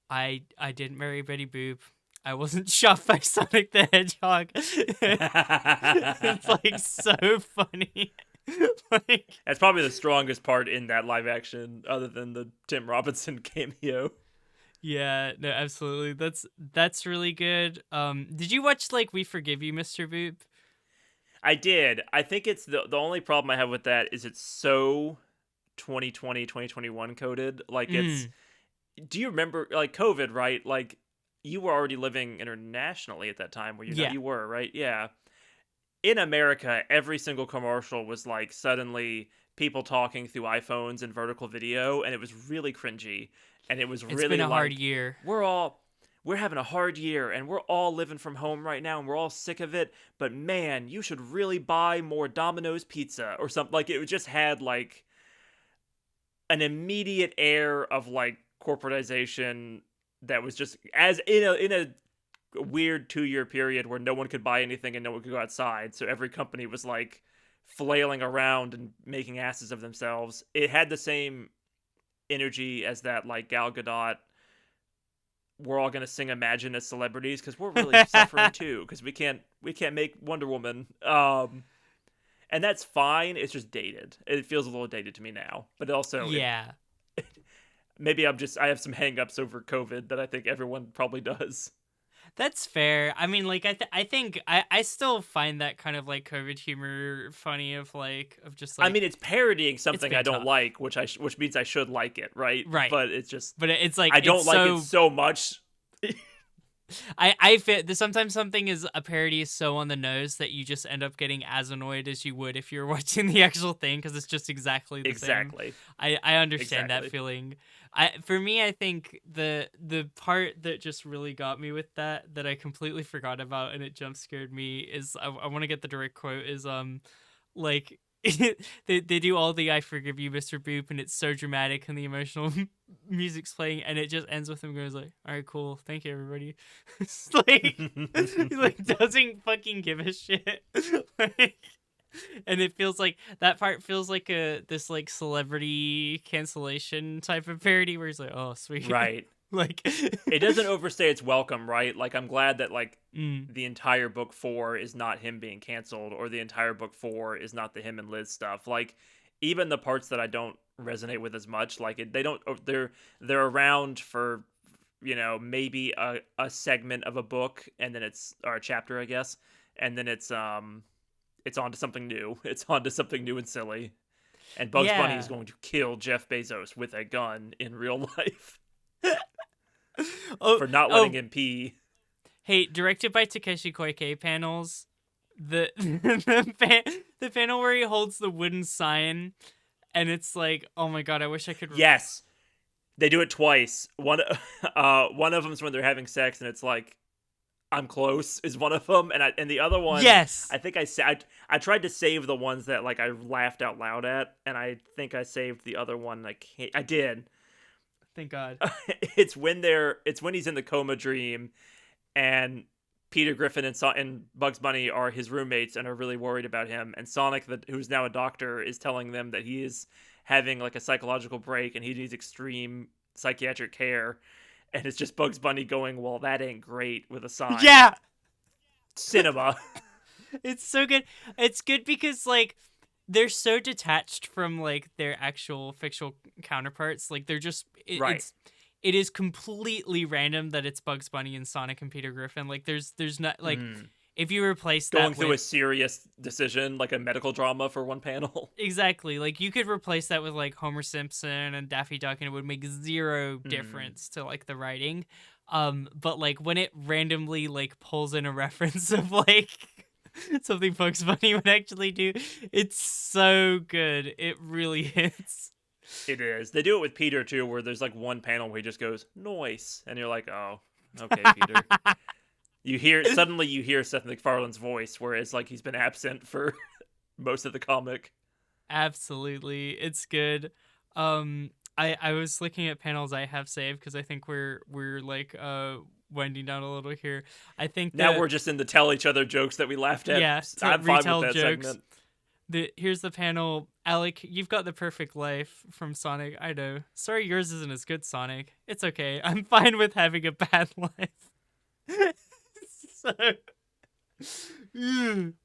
I didn't marry Betty Boop. I wasn't shot by Sonic the Hedgehog. It's like so funny. Like, That's probably the strongest part in that live action, other than the Tim Robinson cameo. yeah, no, absolutely. That's really good. Did you watch like We Forgive You, Mr. Boop? I did. I think it's the only problem I have with that is it's so 2020 2021 coded. Like it's, Mm, do you remember like COVID, right? Like you were already living internationally at that time, were you not? yeah. You were, right? Yeah. In America, every single commercial was like suddenly people talking through iPhones and vertical video, and it was really cringy. And it was It's been really a hard like, year. we're having a hard year and we're all living from home right now and we're all sick of it, but man, you should really buy more Domino's pizza or something. Like it just had like an immediate air of like corporatization that was just as in a weird 2 year period where no one could buy anything and no one could go outside. So every company was like flailing around and making asses of themselves. It had the same energy as that like Gal Gadot, we're all gonna sing Imagine as celebrities because we're really suffering too because we can't make Wonder Woman. And that's fine. It's just dated. It feels a little dated to me now. But also, Yeah. maybe I have some hangups over COVID that I think everyone probably does. That's fair. I mean, like, I think I still find that kind of like COVID humor funny, of like of just I like, mean, it's parodying it's something been I don't tough, like, which means I should like it, right? right? But it's just But it's like I it's don't like it so, so much. I feel sometimes something is a parody is so on the nose that you just end up getting as annoyed as you would if you're watching the actual thing, because it's just exactly the same. Exactly. I understand that Exactly. feeling. For me, I think the part that just really got me with that I completely forgot about and it jump scared me is, I want to get the direct quote, is like they do all the "I forgive you, Mr. Boop," and it's so dramatic and the emotional music's playing, and it just ends with him goes like, "All right, cool, thank you, everybody." It's like he like doesn't fucking give a shit. Like, and it feels like that part feels like this like celebrity cancellation type of parody where he's like, "Oh, sweet." Right. Like, It doesn't overstay its welcome, right? Like I'm glad that like mm, the entire book 4 is not him being canceled, or the entire book 4 is not the him and Liz stuff. Like even the parts that I don't resonate with as much, like they don't, they're around for, maybe a segment of a book, and then or a chapter, I guess, and then it's on to something new. It's on to something new and silly. And Bugs Bunny is yeah. going to kill Jeff Bezos with a gun in real life Oh, for not letting oh, him pee. hey, directed by Takeshi Koike panels. The the panel where he holds the wooden sign, and it's like, oh my god, I wish I could. Yes, they do it twice. One of them's when they're having sex, and it's like, I'm close is one of them, and the other one, Yes. I think I tried to save the ones that like I laughed out loud at, and I think I saved the other one. I did. Thank God. It's when he's in the coma dream, and Peter Griffin and Bugs Bunny are his roommates and are really worried about him, and Sonic, who's now a doctor, is telling them that he is having like a psychological break and he needs extreme psychiatric care. And it's just Bugs Bunny going, well, that ain't great, with a sign. Yeah. Cinema. It's so good. It's good because like they're so detached from like their actual fictional counterparts. Like they're just Right. it is completely random that it's Bugs Bunny and Sonic and Peter Griffin. Like there's not like if you replace that Going through with a serious decision, like a medical drama for one panel. exactly, like you could replace that with like Homer Simpson and Daffy Duck and it would make zero difference to like the writing. But like when it randomly like pulls in a reference of like something Bugs Bunny would actually do, it's so good. It really hits. It is. They do it with Peter too, where there's like one panel where he just goes, noise. And you're like, oh, okay, Peter. You hear Seth MacFarlane's voice, whereas like he's been absent for most of the comic. Absolutely, it's good. I was looking at panels I have saved because I think we're like winding down a little here. I think now we're just in the tell each other jokes that we laughed at. Yeah, I'm fine retell with that jokes. segment. Here's the panel. Alec, you've got the perfect life from Sonic. I know. Sorry, yours isn't as good, Sonic. It's okay. I'm fine with having a bad life.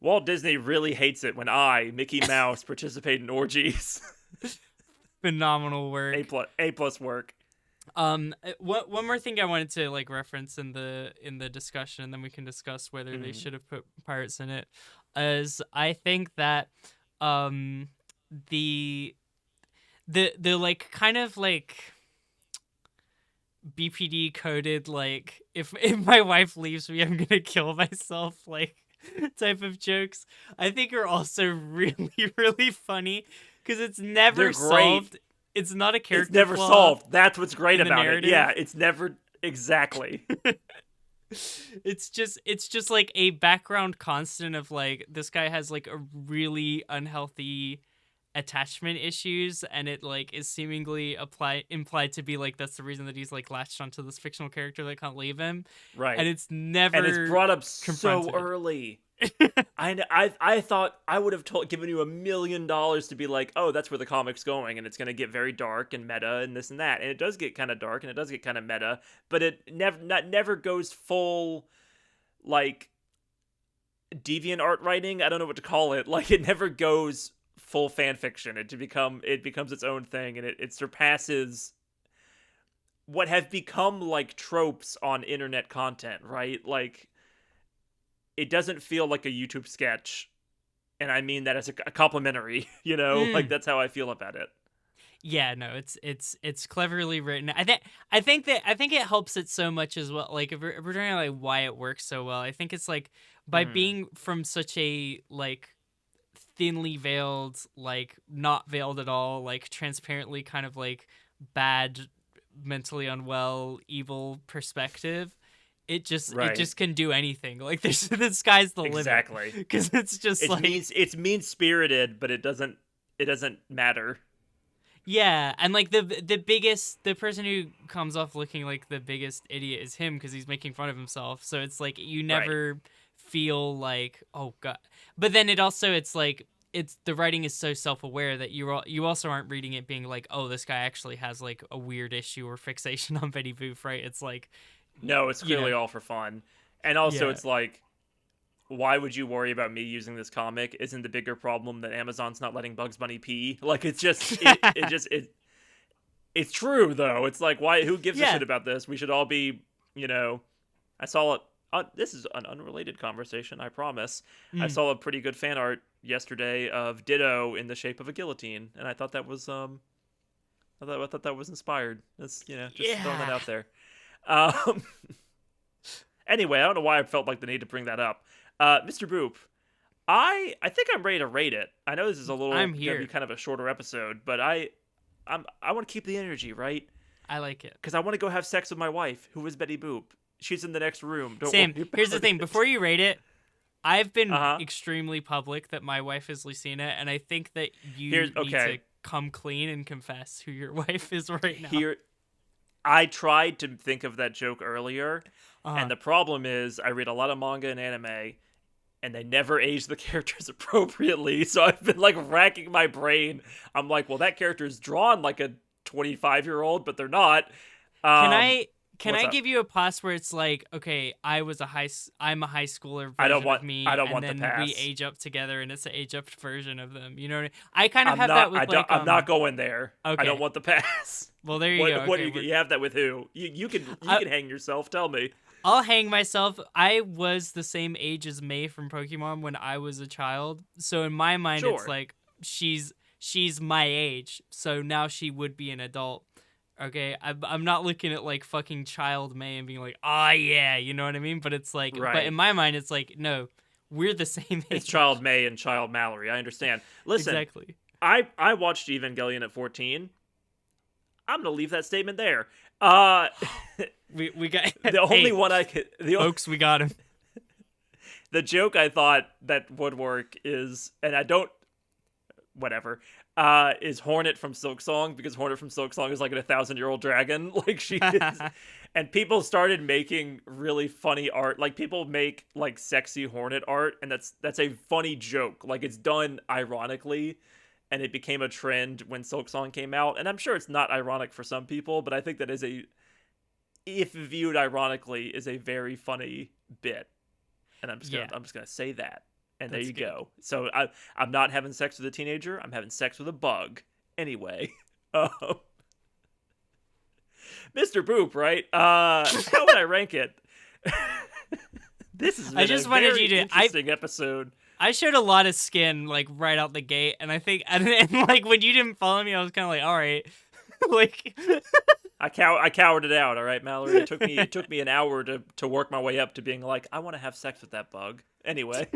Walt Disney really hates it when I, Mickey Mouse, participate in orgies. Phenomenal work. A plus work. One more thing I wanted to like reference in the discussion, and then we can discuss whether they should have put pirates in it. Is I think that the like kind of like BPD coded like if my wife leaves me I'm gonna kill myself like type of jokes I think are also really really funny because it's never solved. It's not a character. It's never flaw solved. That's what's great about narrative. it. Yeah, it's never exactly. It's just like a background constant of like this guy has like a really unhealthy attachment issues and it like is seemingly implied to be like that's the reason that he's like latched onto this fictional character that can't leave him, right? And it's never brought up confronted. so early. I thought I would have given you $1 million to be like, oh, that's where the comic's going and it's going to get very dark and meta and this and that, and it does get kind of dark and it does get kind of meta, but it never goes full like deviant art writing. I don't know what to call it. Like it never goes full fan fiction. It becomes its own thing, and it surpasses what have become like tropes on internet content, right? Like it doesn't feel like a YouTube sketch, and I mean that as a complimentary, you know? Like that's how I feel about it. Yeah, no, it's cleverly written. I think it helps it so much as well. Like if we're trying to like why it works so well, I think it's like by being from such a like thinly veiled, like not veiled at all, like transparently kind of like bad, mentally unwell, evil perspective. It just can do anything. Like the sky's the limit. Exactly. Because it's just it's mean spirited, but it doesn't matter. Yeah, and like the person who comes off looking like the biggest idiot is him because he's making fun of himself. So it's like you never feel like, oh god. But then it's like the writing is so self-aware that you also aren't reading it being like, oh, this guy actually has like a weird issue or fixation on Betty Boop, right? It's like no, it's clearly all for fun. And also it's like, why would you worry about me using this comic? Isn't the bigger problem that Amazon's not letting Bugs Bunny pee? Like it's just it's true though. It's like, why? Who gives a shit about this? We should all be, I saw it. This is an unrelated conversation, I promise. I saw a pretty good fan art yesterday of Ditto in the shape of a guillotine, and I thought that was I thought that was inspired. That's just throwing that out there. Anyway, I don't know why I felt like the need to bring that up. Mr. Boop, I think I'm ready to rate it. I know this is gonna be kind of a shorter episode, but I want to keep the energy, right? I like it because I want to go have sex with my wife, who is Betty Boop. She's in the next room. Don't Sam, worry about here's the thing. it. Before you rate it, I've been Uh-huh. extremely public that my wife has seen it, and I think that you Here's need to okay. come clean and confess who your wife is right now. Here I tried to think of that joke earlier, Uh-huh. and the problem is I read a lot of manga and anime, and they never age the characters appropriately. So I've been like racking my brain. I'm like, well, that character is drawn like a 25-year-old, but they're not. Can Um, I can what's I up? give you a pass where it's like, okay, I'm a high schooler I don't version of want. I me, don't and want the then we pass. age up together, and it's an age up version of them. You know what I mean? I kind of I'm have not. that I with don't. like I'm not going there. I don't Okay, want the pass. well there you go. What do Okay, you have that with who? You can I, hang yourself. Tell me. I'll hang myself. I was the same age as May from Pokemon when I was a child, so in my mind, it's Sure. like she's my age, so now she would be an adult. Okay, I'm not looking at like fucking child May and being like, oh yeah, you know what I mean? But it's like, but in Right. my mind, it's like, no, we're the same It's age. Child May and Child Mallory. I understand. Listen, Exactly. I watched Evangelion at 14. I'm gonna leave that statement there. Uh, We got the only hey, one I could folks, we got him. the joke I thought that would work is, and I don't, whatever, is Hornet from Silk Song, because Hornet from Silk Song is like a 1,000-year-old dragon, like she is. And people started making really funny art. Like people make like sexy Hornet art, and that's a funny joke. Like it's done ironically, and it became a trend when Silk Song came out. And I'm sure it's not ironic for some people, but I think that is if viewed ironically, is a very funny bit. And Yeah, I'm just gonna say that. And there that's you good. go. So I'm not having sex with a teenager. I'm having sex with a bug. Anyway, um, Mr. Boop, right? How would I rank it? This has I been just a wanted very you to. interesting episode. I showed a lot of skin like right out the gate, and I think and like when you didn't follow me, I was kind of like, all right, like I cowered it out. All right, Mallory. It took me an hour to work my way up to being like, I want to have sex with that bug. Anyway,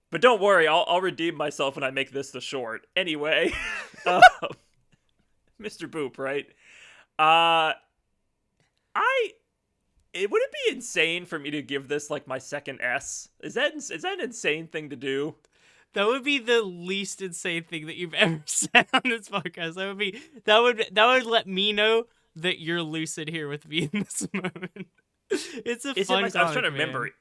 but don't worry, I'll redeem myself when I make this the short. Anyway, um, Mr. Boop, right? Uh, I would it be insane for me to give this like my second S? Is that an insane thing to do? that would be the least insane thing that you've ever said on this podcast. That would let me know that you're lucid here with me in this moment. It's a Is it fun my? I was trying to comic, remember. man.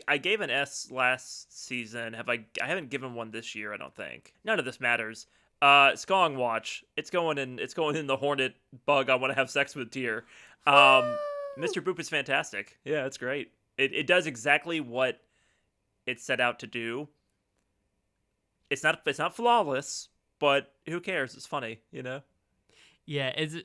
I gave an S last season. I haven't given one this year. I don't think. None of this matters. Skong Watch. It's going in. It's going in the Hornet bug. I want to have sex with tier. Mr. Boop is fantastic. Yeah, it's great. It does exactly what it set out to do. It's not flawless, but who cares? It's funny, you know. Yeah, it's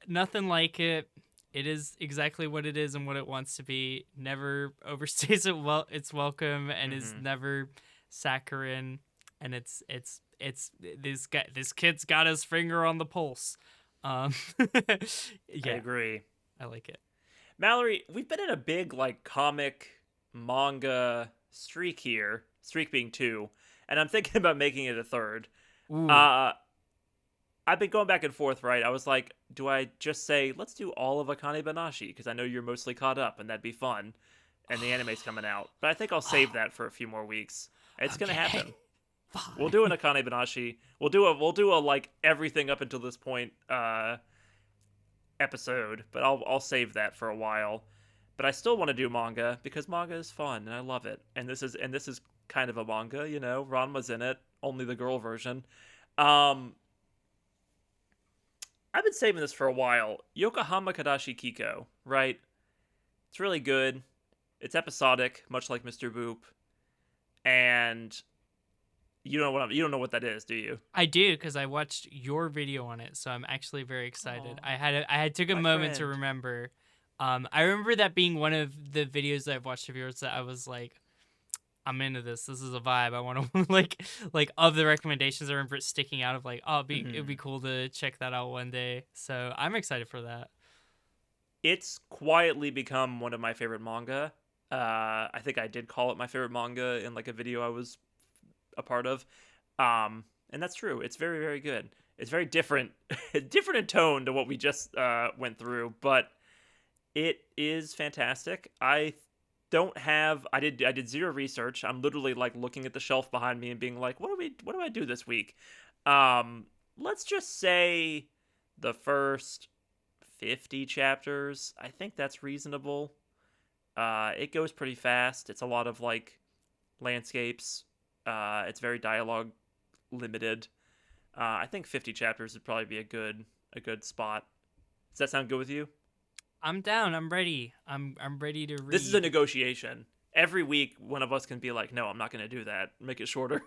nothing like it. It is exactly what it is and what it wants to be. Never overstays its welcome, and is Hmm. never saccharine. And it's this kid's got his finger on the pulse. Um, I yeah, agree. I like it. Mallory, we've been in a big like comic manga streak here. Streak being two, and I'm thinking about making it a third. Ooh, Uh, I've been going back and forth, right? I was like, do I just say let's do all of Akane Banashi because I know you're mostly caught up and that'd be fun, and the anime's coming out. But I think I'll save that for a few more weeks. It's gonna okay, happen. We'll fine. do an Akane Banashi. We'll do a like everything up until this point episode, but I'll save that for a while. But I still want to do manga because manga is fun and I love it. And this is kind of a manga, you know. Ranma's in it, only the girl version. Um, I've been saving this for a while. Yokohama Kadashi Kiko, right? It's really good. It's episodic, much like Mr. Boop, and you don't know what that is, do you? I do because I watched your video on it, so I'm actually very excited. Aw, I had took a my moment to friend. remember. I remember that being one of the videos that I've watched of yours that I was like, I'm into this. This is a vibe. I want to like of the recommendations. I remember it sticking out of like, oh, it'd be Mhm. cool to check that out one day. So I'm excited for that. It's quietly become one of my favorite manga. I think I did call it my favorite manga in like a video I was a part of. And that's true. It's very, very good. It's very different, different in tone to what we just went through, but It is fantastic. I did zero research. I'm literally like looking at the shelf behind me and being like, what do I do this week? Let's just say the first 50 chapters. I think that's reasonable. It goes pretty fast. It's a lot of like landscapes. It's very dialogue limited. I think 50 chapters would probably be a good spot. Does that sound good with you? I'm down. I'm ready. I'm ready to read. This is a negotiation. Every week, one of us can be like, "No, I'm not going to do that. Make it shorter."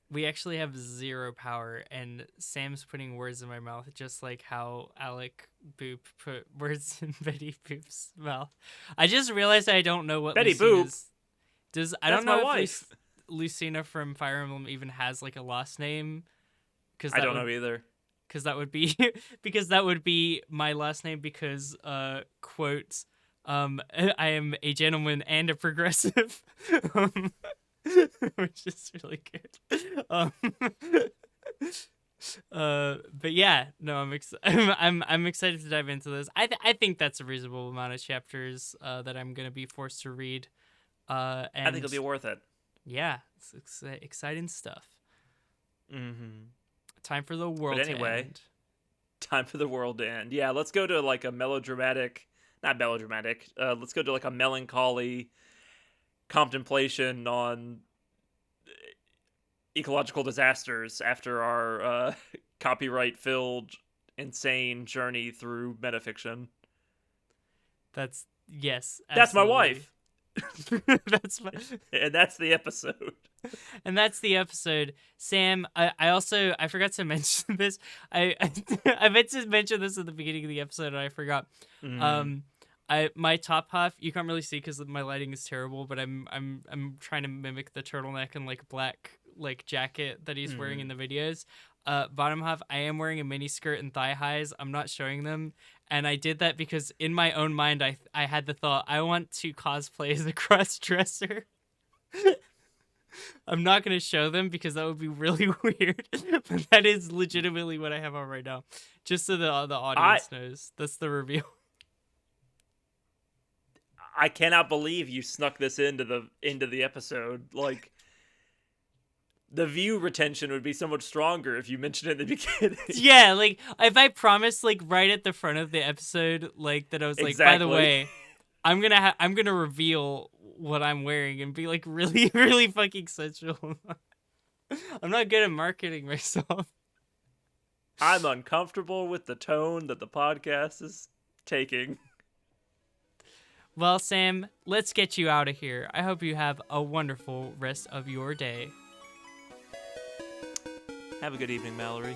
We actually have zero power, and Sam's putting words in my mouth, just like how Alec Boop put words in Betty Boop's mouth. I just realized I don't know what Betty Lucina's... Boop. I don't That's know my if wife. Lucina from Fire Emblem even has like a last name. I don't know either. Because that would be because that would be my last name. Because quote, I am a gentleman and a progressive. Which is really good. But yeah, no, I'm excited to dive into this. I think that's a reasonable amount of chapters that I'm gonna be forced to read. And I think it'll be worth it. Yeah, it's exciting stuff. Mm-hmm. Time for the world But anyway, to end. time for the world to end. Yeah, let's go to like a not melodramatic. Let's go to like a melancholy contemplation on ecological disasters after our copyright-filled, insane journey through metafiction. Yes, That's my absolutely. wife. That's my... And that's the episode. And that's the episode. Sam, I forgot to mention this. I meant to mention this at the beginning of the episode and I forgot. Mm. My top half, you can't really see because my lighting is terrible, but I'm trying to mimic the turtleneck and like black like jacket that he's wearing in the videos. Bottom half, I am wearing a mini skirt and thigh highs. I'm not showing them. And I did that because in my own mind, I had the thought, I want to cosplay as a cross-dresser. I'm not going to show them because that would be really weird. But that is legitimately what I have on right now. Just so the audience knows. That's the reveal. I cannot believe you snuck this into the episode. Like, the view retention would be so much stronger if you mentioned it in the beginning. Yeah, like if I promised like right at the front of the episode, like that I was like, Exactly. by the way, I'm gonna reveal what I'm wearing and be like really, really fucking sensual. I'm not good at marketing myself. I'm uncomfortable with the tone that the podcast is taking. Well, Sam, let's get you out of here. I hope you have a wonderful rest of your day. Have a good evening, Mallory.